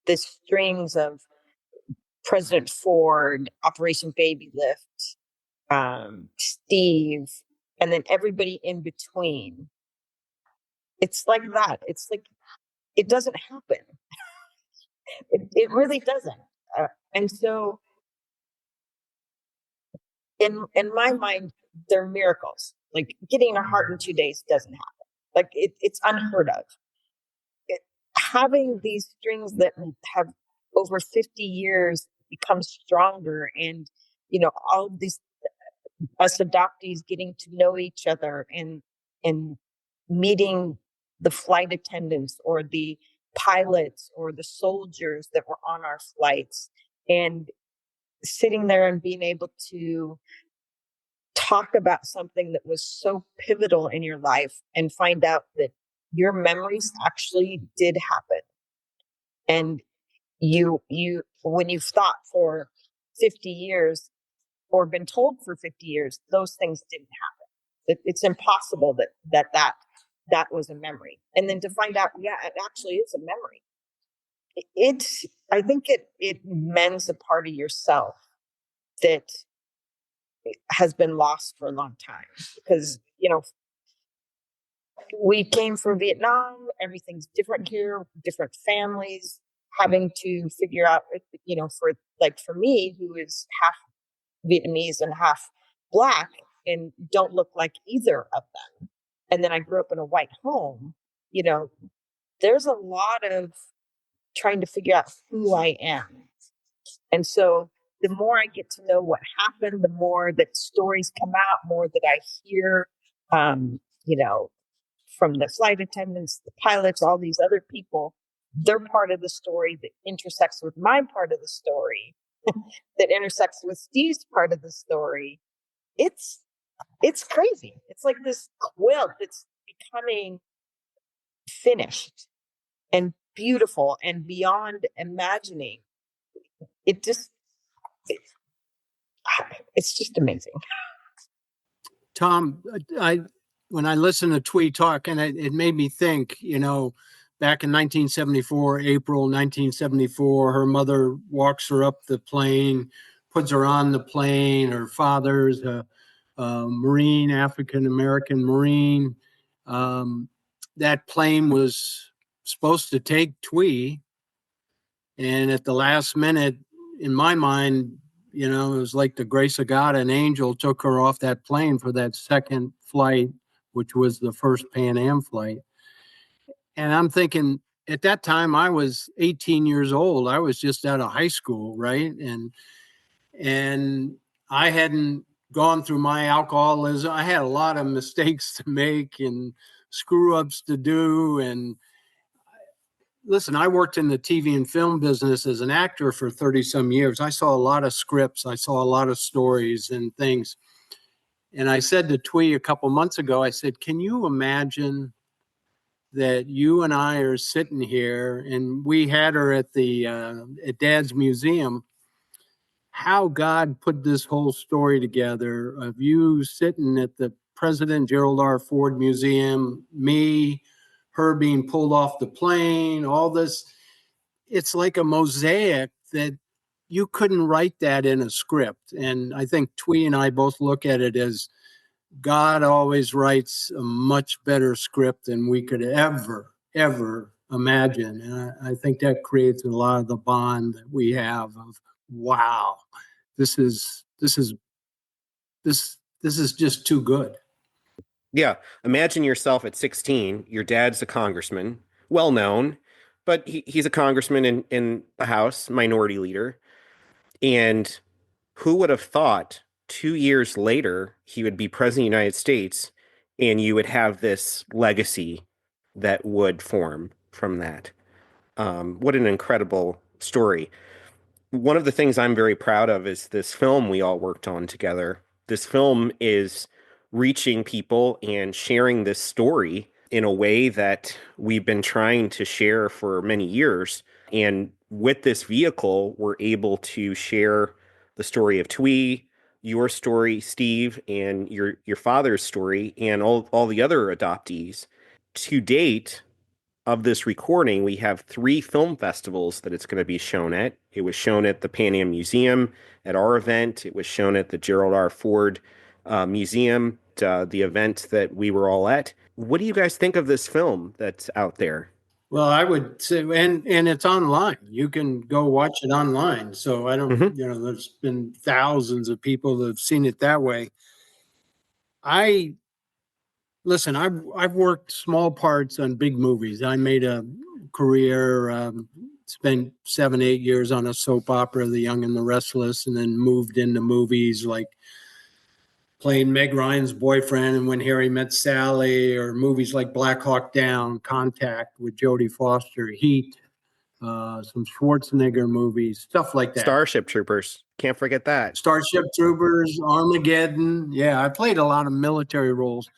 Speaker 11: the strings of President Ford, Operation Babylift, Steve, and then everybody in between, it's like that. It's like, it doesn't happen. It really doesn't. And so in my mind, they're miracles. Like getting a heart in 2 days doesn't happen. Like it's unheard of. Having these strings that have over 50 years become stronger, and all of these us adoptees getting to know each other, and meeting the flight attendants or the pilots or the soldiers that were on our flights, and sitting there and being able to talk about something that was so pivotal in your life and find out that your memories actually did happen. And you when you've thought for 50 years or been told for 50 years, those things didn't happen. It's impossible that was a memory. And then to find out, yeah, it actually is a memory. I think it mends a part of yourself that has been lost for a long time, because we came from Vietnam. Everything's different here, different families, having to figure out, for me, who is half Vietnamese and half Black and don't look like either of them. And then I grew up in a white home, there's a lot of trying to figure out who I am. And so the more I get to know what happened, the more that stories come out, more that I hear, from the flight attendants, the pilots, all these other people, they're part of the story that intersects with my part of the story, that intersects with Steve's part of the story. It's crazy. It's like this quilt that's becoming finished and beautiful and beyond imagining. It's just amazing.
Speaker 14: Tom, when I listened to Thuy talk, and it made me think, back in 1974, April 1974, her mother walks her up the plane, puts her on the plane. Her father's a Marine, African-American Marine. That plane was supposed to take Thuy, and at the last minute, in my mind, it was like the grace of God. An angel took her off that plane for that second flight, which was the first Pan Am flight. And I'm thinking, at that time, I was 18 years old. I was just out of high school, right? And I hadn't gone through my alcoholism. I had a lot of mistakes to make and screw ups to do. And listen, I worked in the TV and film business as an actor for 30 some years. I saw a lot of scripts. I saw a lot of stories and things. And I said to Thuy a couple months ago, I said, can you imagine that you and I are sitting here, and we had her at Dad's museum, how God put this whole story together of you sitting at the President Gerald R. Ford Museum, me, her being pulled off the plane, all this. It's like a mosaic that you couldn't write that in a script. And I think Thuy and I both look at it as God always writes a much better script than we could ever imagine. And I think that creates a lot of the bond that we have of, wow, this is just too good.
Speaker 1: Yeah. Imagine yourself at 16. Your dad's a congressman, well known, but he's a congressman in the House, minority leader. And who would have thought 2 years later he would be president of the United States, and you would have this legacy that would form from that? What an incredible story. One of the things I'm very proud of is this film we all worked on together. This film is reaching people and sharing this story in a way that we've been trying to share for many years. And with this vehicle, we're able to share the story of Thuy, your story, Steve, and your father's story, and all the other adoptees. To date, of this recording, we have 3 film festivals that it's going to be shown at. It was shown at the Pan Am Museum at our event. It was shown at the Gerald R. Ford Museum, the event that we were all at. What do you guys think of this film that's out there?
Speaker 14: Well, I would say, and it's online. You can go watch it online. So I don't, there's been thousands of people that have seen it that way. Listen, I've worked small parts on big movies. I made a career, spent 7-8 years on a soap opera, The Young and the Restless, and then moved into movies like playing Meg Ryan's boyfriend and When Harry Met Sally, or movies like Black Hawk Down, Contact with Jodie Foster, Heat, some Schwarzenegger movies, stuff like that.
Speaker 13: Starship Troopers. Can't forget that.
Speaker 14: Starship Troopers, Armageddon. Yeah, I played a lot of military roles.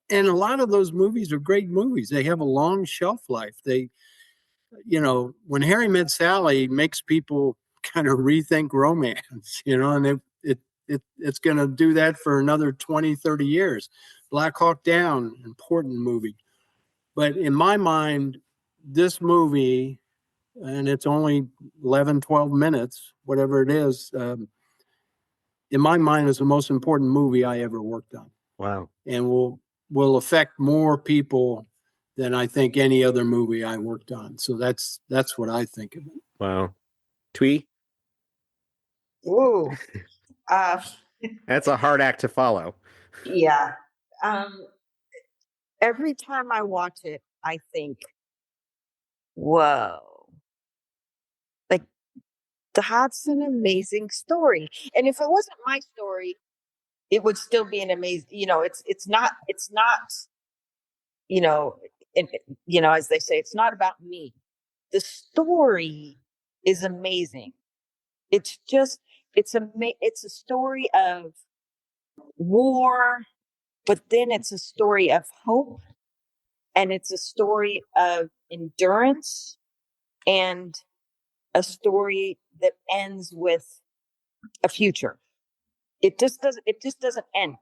Speaker 14: And a lot of those movies are great movies. They have a long shelf life. When Harry Met Sally makes people kind of rethink romance, and it's going to do that for another 20, 30 years. Black Hawk Down, important movie. But in my mind, this movie, and it's only 11, 12 minutes, whatever it is, in my mind, is the most important movie I ever worked on.
Speaker 13: Wow.
Speaker 14: And will affect more people than I think any other movie I worked on. So that's what I think of it.
Speaker 13: Wow. Thuy?
Speaker 11: Ooh.
Speaker 13: That's a hard act to follow.
Speaker 11: Yeah. Every time I watch it, I think, whoa. Like, that's an amazing story. And if it wasn't my story, it would still be an amazing, it's not, as they say, it's not about me. The story is amazing. It's a story of war, but then it's a story of hope, and it's a story of endurance, and a story that ends with a future. It just doesn't end.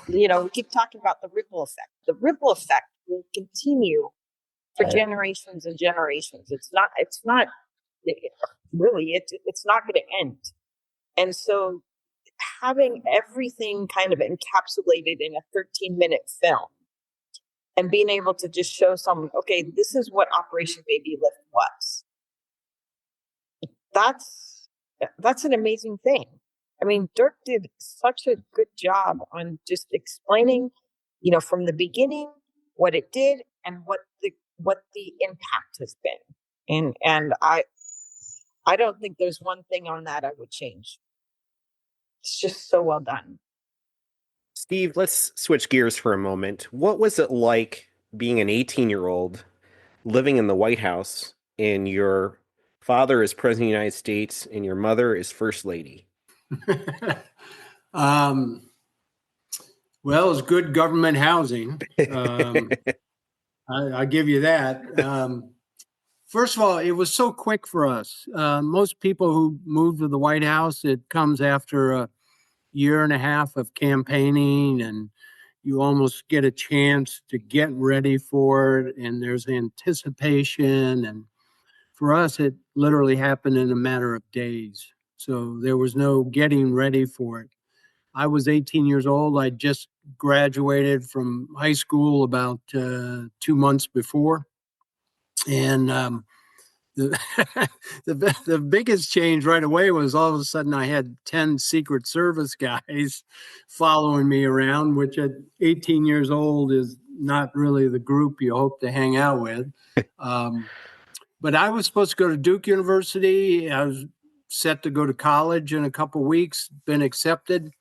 Speaker 11: We keep talking about the ripple effect. The ripple effect will continue for generations and generations. It's not going to end. And so having everything kind of encapsulated in a 13-minute film and being able to just show someone, okay, this is what Operation Babylift was. That's an amazing thing. I mean, Dirk did such a good job on just explaining, from the beginning what it did and what the impact has been. And I don't think there's one thing on that I would change. It's just so well done.
Speaker 13: Steve, let's switch gears for a moment. What was it like being an 18-year-old living in the White House, and your father is president of the United States and your mother is first lady?
Speaker 14: Well, it was good government housing. I give you that. First of all, it was so quick for us. Most people who move to the White House, it comes after a year and a half of campaigning, and you almost get a chance to get ready for it, and there's anticipation. And for us, it literally happened in a matter of days. So there was no getting ready for it. I was 18 years old. I just graduated from high school about 2 months before. And the biggest change right away was all of a sudden I had 10 Secret Service guys following me around, which at 18 years old is not really the group you hope to hang out with. But I was supposed to go to Duke University. I was set to go to college in a couple of weeks, been accepted.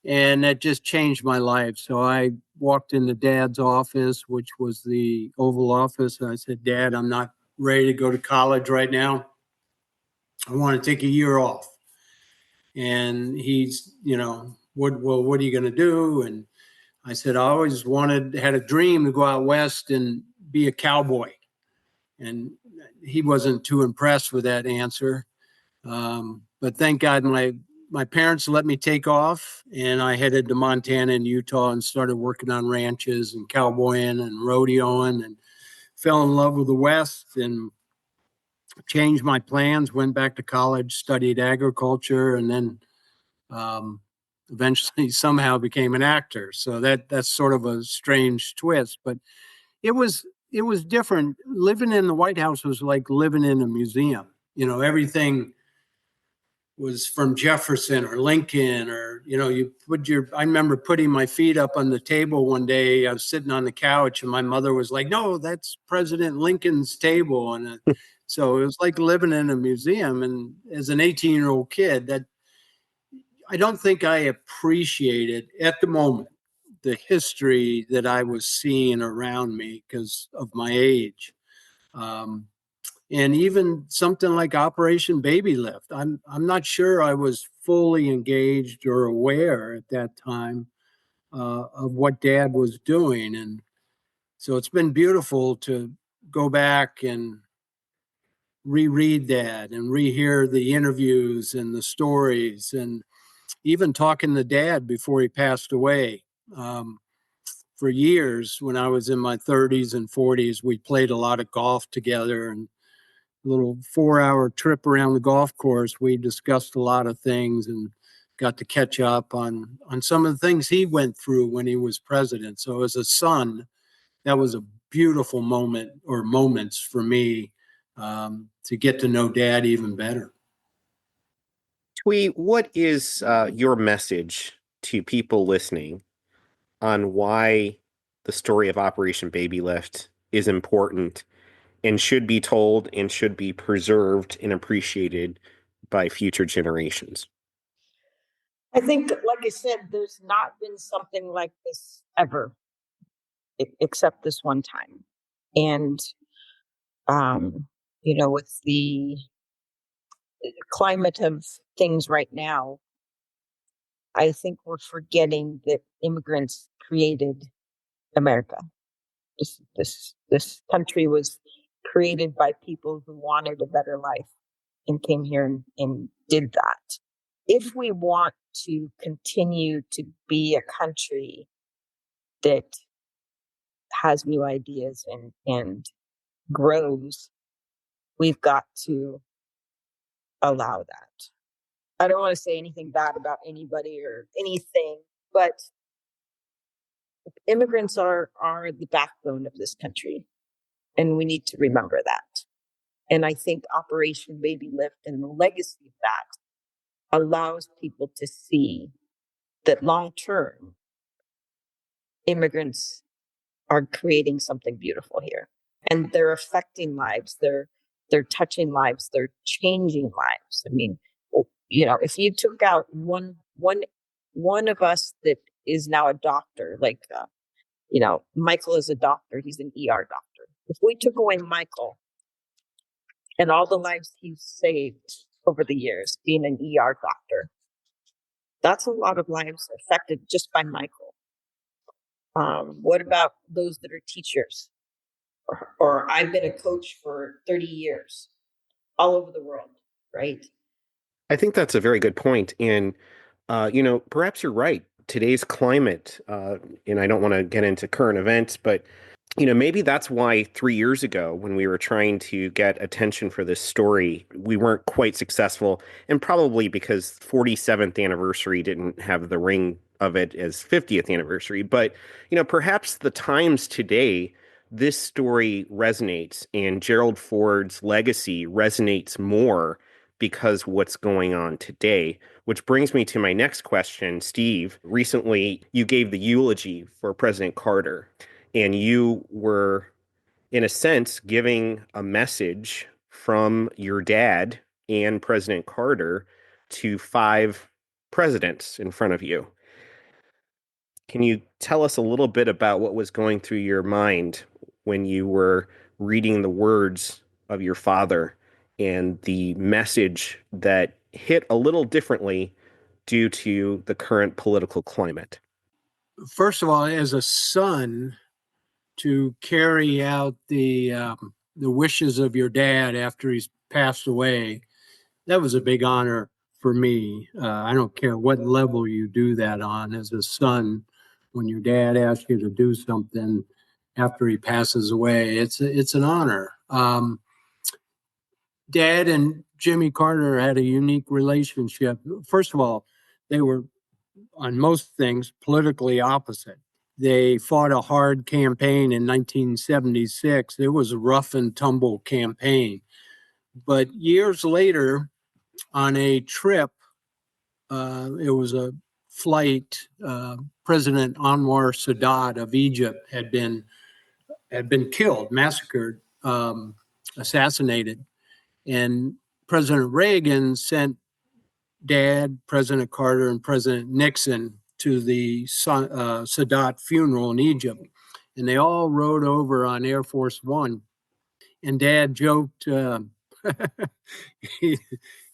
Speaker 14: And that just changed my life. So I walked into Dad's office, which was the Oval Office. And I said, Dad, I'm not ready to go to college right now. I want to take a year off. And he's, what are you going to do? And I said, I always had a dream to go out west and be a cowboy. And he wasn't too impressed with that answer. But thank God my parents let me take off, and I headed to Montana and Utah and started working on ranches and cowboying and rodeoing, and fell in love with the West and changed my plans, went back to college, studied agriculture, and then eventually somehow became an actor. So that's sort of a strange twist, but it was it was different. Living in the White House was like living in a museum. You know, everything was from Jefferson or Lincoln, or, you know, I remember putting my feet up on the table one day. I was sitting on the couch and my mother was like, no, that's President Lincoln's table. And so it was like living in a museum. And as an 18-year-old kid, that I don't think I appreciated at the moment the history that I was seeing around me because of my age. And even something like Operation Babylift, I'm not sure I was fully engaged or aware at that time of what Dad was doing. And so it's been beautiful to go back and reread that and rehear the interviews and the stories, and even talking to Dad before he passed away. For years, when I was in my 30s and 40s, we played a lot of golf together, and little 4-hour trip around the golf course, we discussed a lot of things and got to catch up on some of the things he went through when he was president. So as a son, that was a beautiful moment, or moments for me, to get to know Dad even better.
Speaker 13: Thuy, what is your message to people listening on why the story of Operation Babylift is important and should be told and should be preserved and appreciated by future generations?
Speaker 11: I think, like I said, there's not been something like this ever, except this one time. And, you know, with the climate of things right now, I think we're forgetting that immigrants created America. This country was created by people who wanted a better life and came here and did that. If we want to continue to be a country that has new ideas and grows, we've got to allow that. I don't want to say anything bad about anybody or anything, but immigrants are the backbone of this country, and we need to remember that. And I think Operation Babylift and the legacy of that allows people to see that long term, immigrants are creating something beautiful here, and they're affecting lives. They're touching lives. They're changing lives. I mean, you know, if you took out one of us that is now a doctor, like you know, Michael is a doctor. He's an ER doctor. If we took away Michael and all the lives he's saved over the years being an ER doctor, that's a lot of lives affected just by Michael. What about those that are teachers? Or I've been a coach for 30 years all over the world, right?
Speaker 13: I think that's a very good point. And, you know, perhaps you're right. Today's climate, and I don't want to get into current events, but, you know, maybe that's why 3 years ago, when we were trying to get attention for this story, we weren't quite successful. And probably because 47th anniversary didn't have the ring of it as 50th anniversary. But, you know, perhaps the times today, this story resonates, and Gerald Ford's legacy resonates more because what's going on today. Which brings me to my next question. Steve, recently you gave the eulogy for President Carter, and you were, in a sense, giving a message from your dad and President Carter to 5 presidents in front of you. Can you tell us a little bit about what was going through your mind when you were reading the words of your father and the message that hit a little differently due to the current political climate?
Speaker 14: First of all, as a son, to carry out the wishes of your dad after he's passed away, that was a big honor for me. I don't care what level you do that on. As a son, when your dad asks you to do something after he passes away, it's an honor. Dad and Jimmy Carter had a unique relationship. First of all, they were, on most things, politically opposite. They fought a hard campaign in 1976. It was a rough and tumble campaign. But years later, on a trip, it was a flight, President Anwar Sadat of Egypt had been killed, massacred, assassinated. And President Reagan sent Dad, President Carter, and President Nixon to the Sadat funeral in Egypt. And they all rode over on Air Force One. And Dad joked,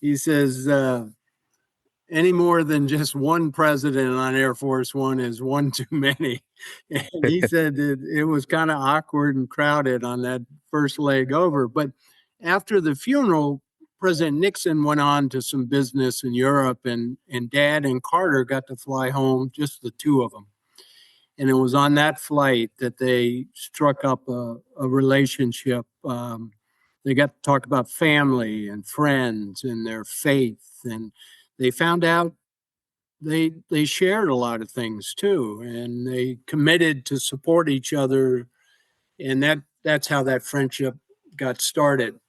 Speaker 14: he says, any more than just one president on Air Force One is one too many. And he said it was kind of awkward and crowded on that first leg over. But after the funeral, President Nixon went on to some business in Europe, and Dad and Carter got to fly home, just the two of them. And it was on that flight that they struck up a relationship. They got to talk about family and friends and their faith, and they found out they shared a lot of things too, and they committed to support each other, and that's how that friendship got started.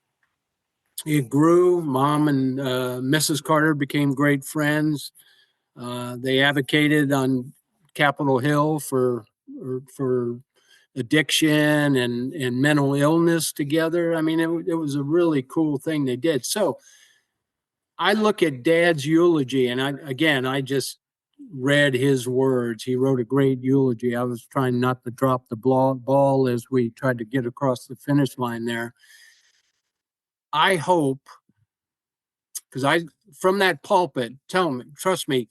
Speaker 14: It grew. Mom and Mrs. Carter became great friends. They advocated on Capitol Hill for addiction and mental illness together. I mean, it was a really cool thing they did. So I look at Dad's eulogy, and I just read his words. He wrote a great eulogy. I was trying not to drop the ball as we tried to get across the finish line there. I hope, because from that pulpit, trust me,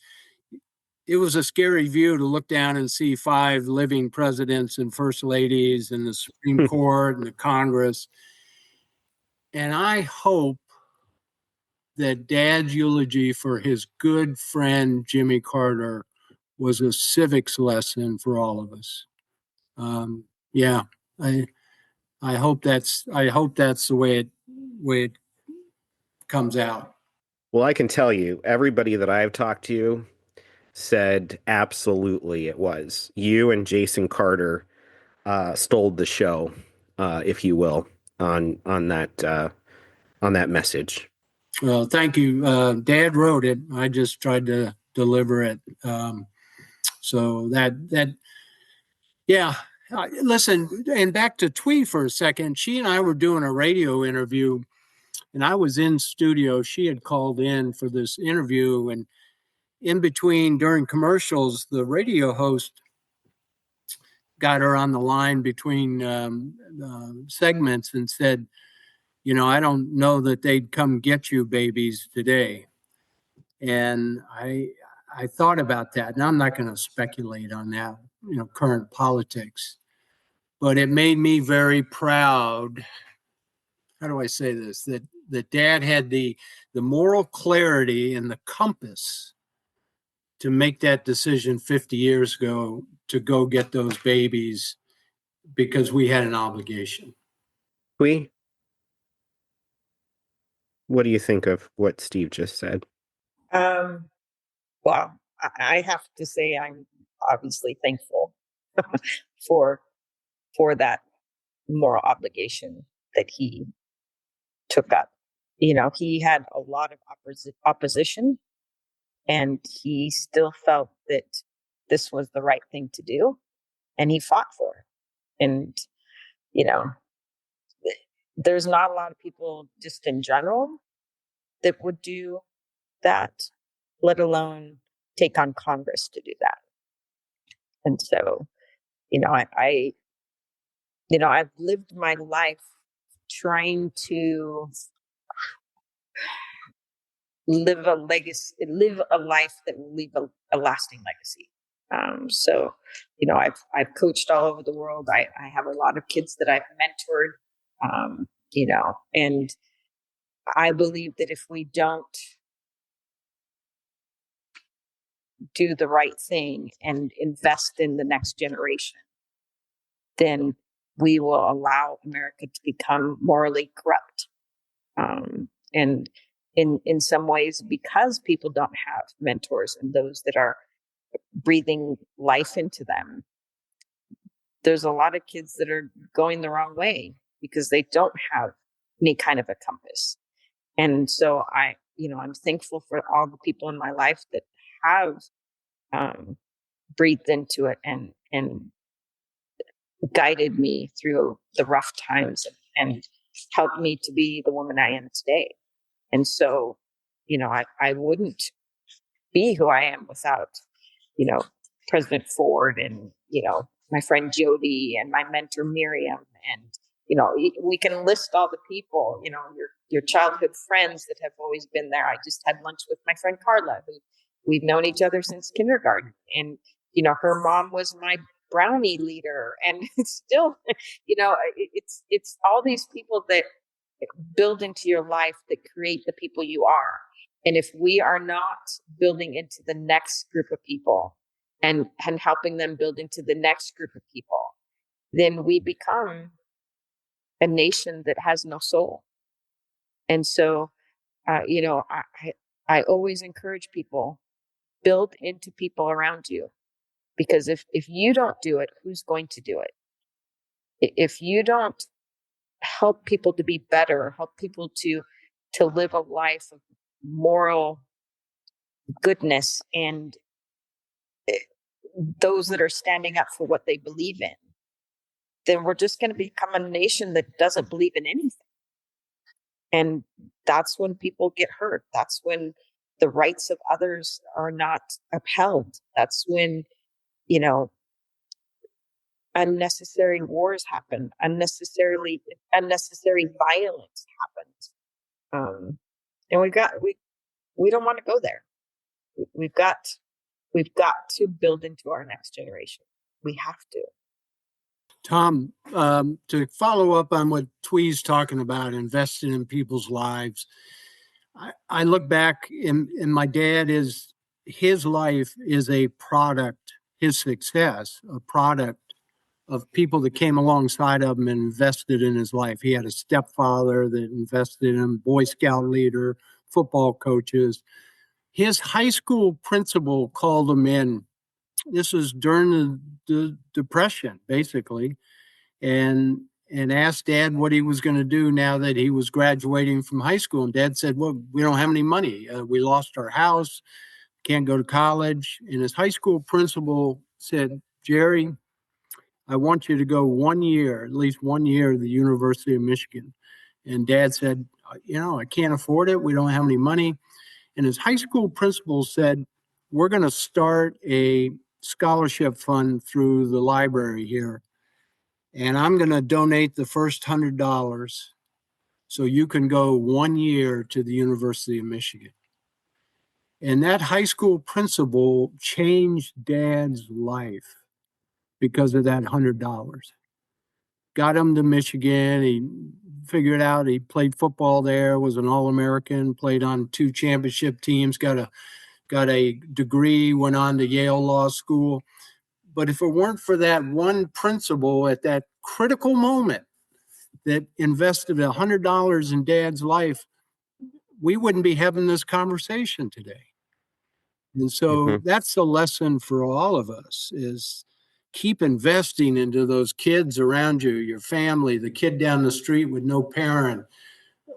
Speaker 14: it was a scary view to look down and see 5 living presidents and first ladies and the Supreme Court and the Congress. And I hope that Dad's eulogy for his good friend Jimmy Carter was a civics lesson for all of us. Yeah, I hope that's the way it comes out.
Speaker 13: Well, I can tell you, everybody that I've talked to said absolutely it was. You and Jason Carter stole the show, if you will, on that message.
Speaker 14: Well, thank you. Dad wrote it. I just tried to deliver it. So that yeah. Listen, and back to Thuy for a second. She and I were doing a radio interview, and I was in studio. She had called in for this interview, and in between, during commercials, the radio host got her on the line between segments and said, I don't know that they'd come get you babies today. And I thought about that. Now, I'm not going to speculate on that, current politics, but it made me very proud. How do I say this? That Dad had the moral clarity and the compass to make that decision 50 years ago to go get those babies because we had an obligation.
Speaker 13: What do you think of what Steve just said?
Speaker 11: Well, I have to say I'm obviously thankful for that moral obligation that he took up. He had a lot of opposition, and he still felt that this was the right thing to do, and he fought for it. And, there's not a lot of people just in general that would do that, let alone take on Congress to do that. And so, I've lived my life trying to live a life that will leave a lasting legacy. So, I've coached all over the world. I have a lot of kids that I've mentored, and I believe that if we don't do the right thing and invest in the next generation, then we will allow America to become morally corrupt. And in some ways, because people don't have mentors and those that are breathing life into them, there's a lot of kids that are going the wrong way because they don't have any kind of a compass. And so I'm thankful for all the people in my life that have breathed into it and guided me through the rough times and helped me to be the woman I am today. And so, I wouldn't be who I am without, President Ford and, my friend Jody and my mentor Miriam. And, we can list all the people, your childhood friends that have always been there. I just had lunch with my friend Carla, who we've known each other since kindergarten. And, her mom was my brownie leader. And it's still, it's all these people that build into your life that create the people you are. And if we are not building into the next group of people and helping them build into the next group of people, then we become a nation that has no soul. And so, I always encourage people, build into people around you, because if you don't do it, who's going to do it? If you don't help people to be better, help people to live a life of moral goodness and those that are standing up for what they believe in, then we're just going to become a nation that doesn't believe in anything. And that's when people get hurt. That's when the rights of others are not upheld. That's when, unnecessary wars happen, unnecessary violence happens. And we don't want to go there. We've got to build into our next generation. We have to.
Speaker 14: Tom, to follow up on what Thuy's talking about, investing in people's lives, I look back and my dad his life is a product, his success, a product of people that came alongside of him and invested in his life. He had a stepfather that invested in him, Boy Scout leader, football coaches. His high school principal called him in. This was during the Depression, basically, and asked Dad what he was going to do now that he was graduating from high school. And Dad said, well, we don't have any money. We lost our house, can't go to college. And his high school principal said, Jerry, I want you to go 1 year, at least 1 year, to the University of Michigan. And Dad said, I can't afford it. We don't have any money. And his high school principal said, we're going to start a scholarship fund through the library here. And I'm going to donate the first $100 so you can go 1 year to the University of Michigan. And that high school principal changed Dad's life because of that $100. Got him to Michigan. He figured out he played football there, was an All-American, played on 2 championship teams, got a degree, went on to Yale Law School. But if it weren't for that one principal at that critical moment that invested $100 in Dad's life, we wouldn't be having this conversation today. And so that's the lesson for all of us, is keep investing into those kids around you, your family, the kid down the street with no parent,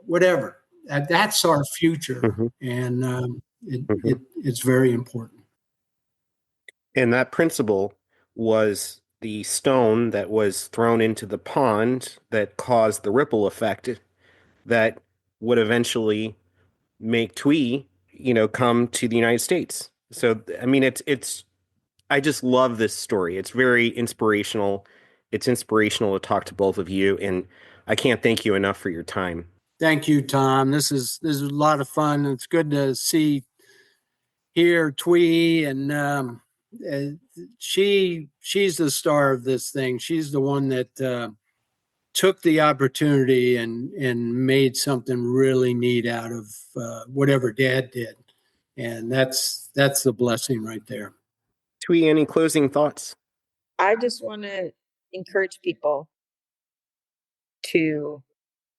Speaker 14: whatever. That's our future. And it's very important.
Speaker 13: And that principle was the stone that was thrown into the pond that caused the ripple effect that would eventually make Thuy, come to the United States. So, I mean, I just love this story. It's very inspirational. It's inspirational to talk to both of you, and I can't thank you enough for your time.
Speaker 14: Thank you, Tom. This is a lot of fun. It's good to hear Thuy, and she's the star of this thing. She's the one that took the opportunity and made something really neat out of whatever Dad did, and that's the blessing right there.
Speaker 13: Thuy, any closing thoughts?
Speaker 11: I just want to encourage people to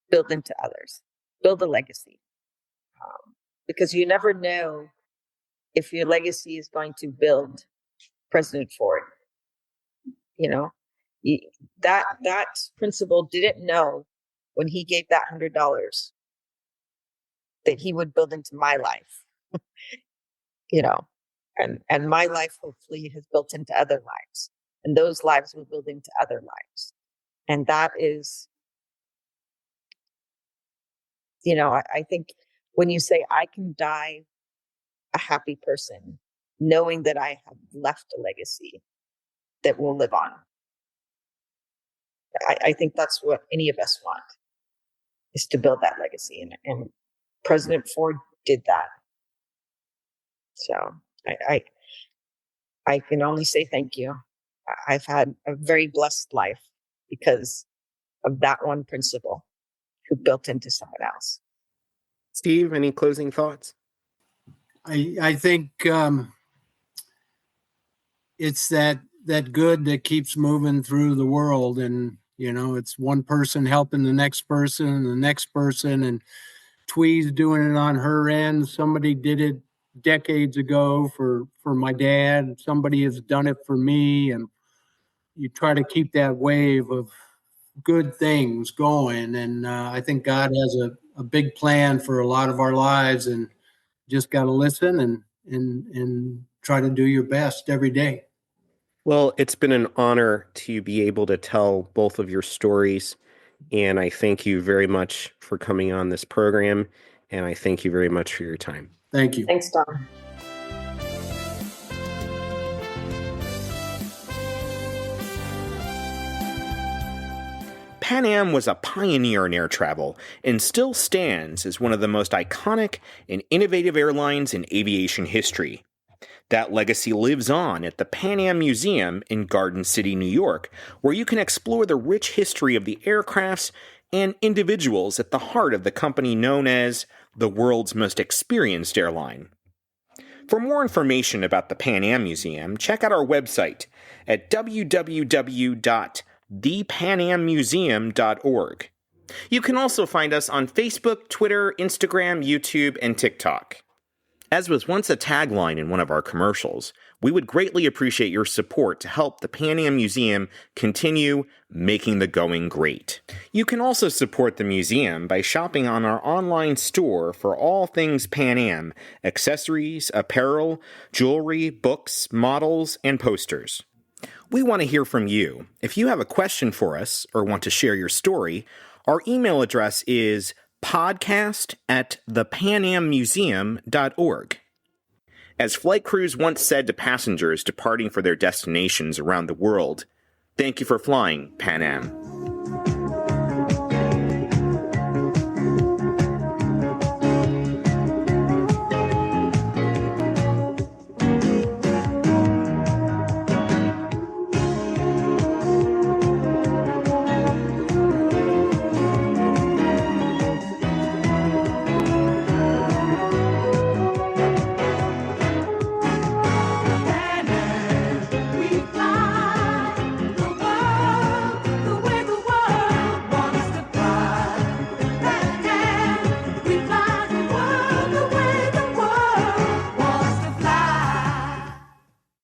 Speaker 11: build into others, build a legacy, because you never know if your legacy is going to build President Ford. That principal didn't know when he gave that $100 that he would build into my life, and my life hopefully has built into other lives, and those lives will build into other lives. And that is, I think when you say I can die a happy person, knowing that I have left a legacy that will live on. I think that's what any of us want, is to build that legacy. And President Ford did that. So I can only say thank you. I've had a very blessed life because of that one principal who built into someone else.
Speaker 13: Steve, any closing thoughts?
Speaker 14: I think it's that good that keeps moving through the world, and it's one person helping the next person and the next person, and Thuy's doing it on her end. Somebody did it decades ago for my dad. Somebody has done it for me, and you try to keep that wave of good things going. And I think God has a big plan for a lot of our lives, and just got to listen and try to do your best every day.
Speaker 13: Well, it's been an honor to be able to tell both of your stories, and I thank you very much for coming on this program, and I thank you very much for your time.
Speaker 14: Thank you.
Speaker 11: Thanks, Don.
Speaker 1: Pan Am was a pioneer in air travel and still stands as one of the most iconic and innovative airlines in aviation history. That legacy lives on at the Pan Am Museum in Garden City, New York, where you can explore the rich history of the aircrafts and individuals at the heart of the company known as the world's most experienced airline. For more information about the Pan Am Museum, check out our website at www.thepanammuseum.org. You can also find us on Facebook, Twitter, Instagram, YouTube, and TikTok. As was once a tagline in one of our commercials, we would greatly appreciate your support to help the Pan Am Museum continue making the going great. You can also support the museum by shopping on our online store for all things Pan Am, accessories, apparel, jewelry, books, models, and posters. We want to hear from you. If you have a question for us or want to share your story, our email address is podcast@thepanammuseum.org. As flight crews once said to passengers departing for their destinations around the world, thank you for flying, Pan Am.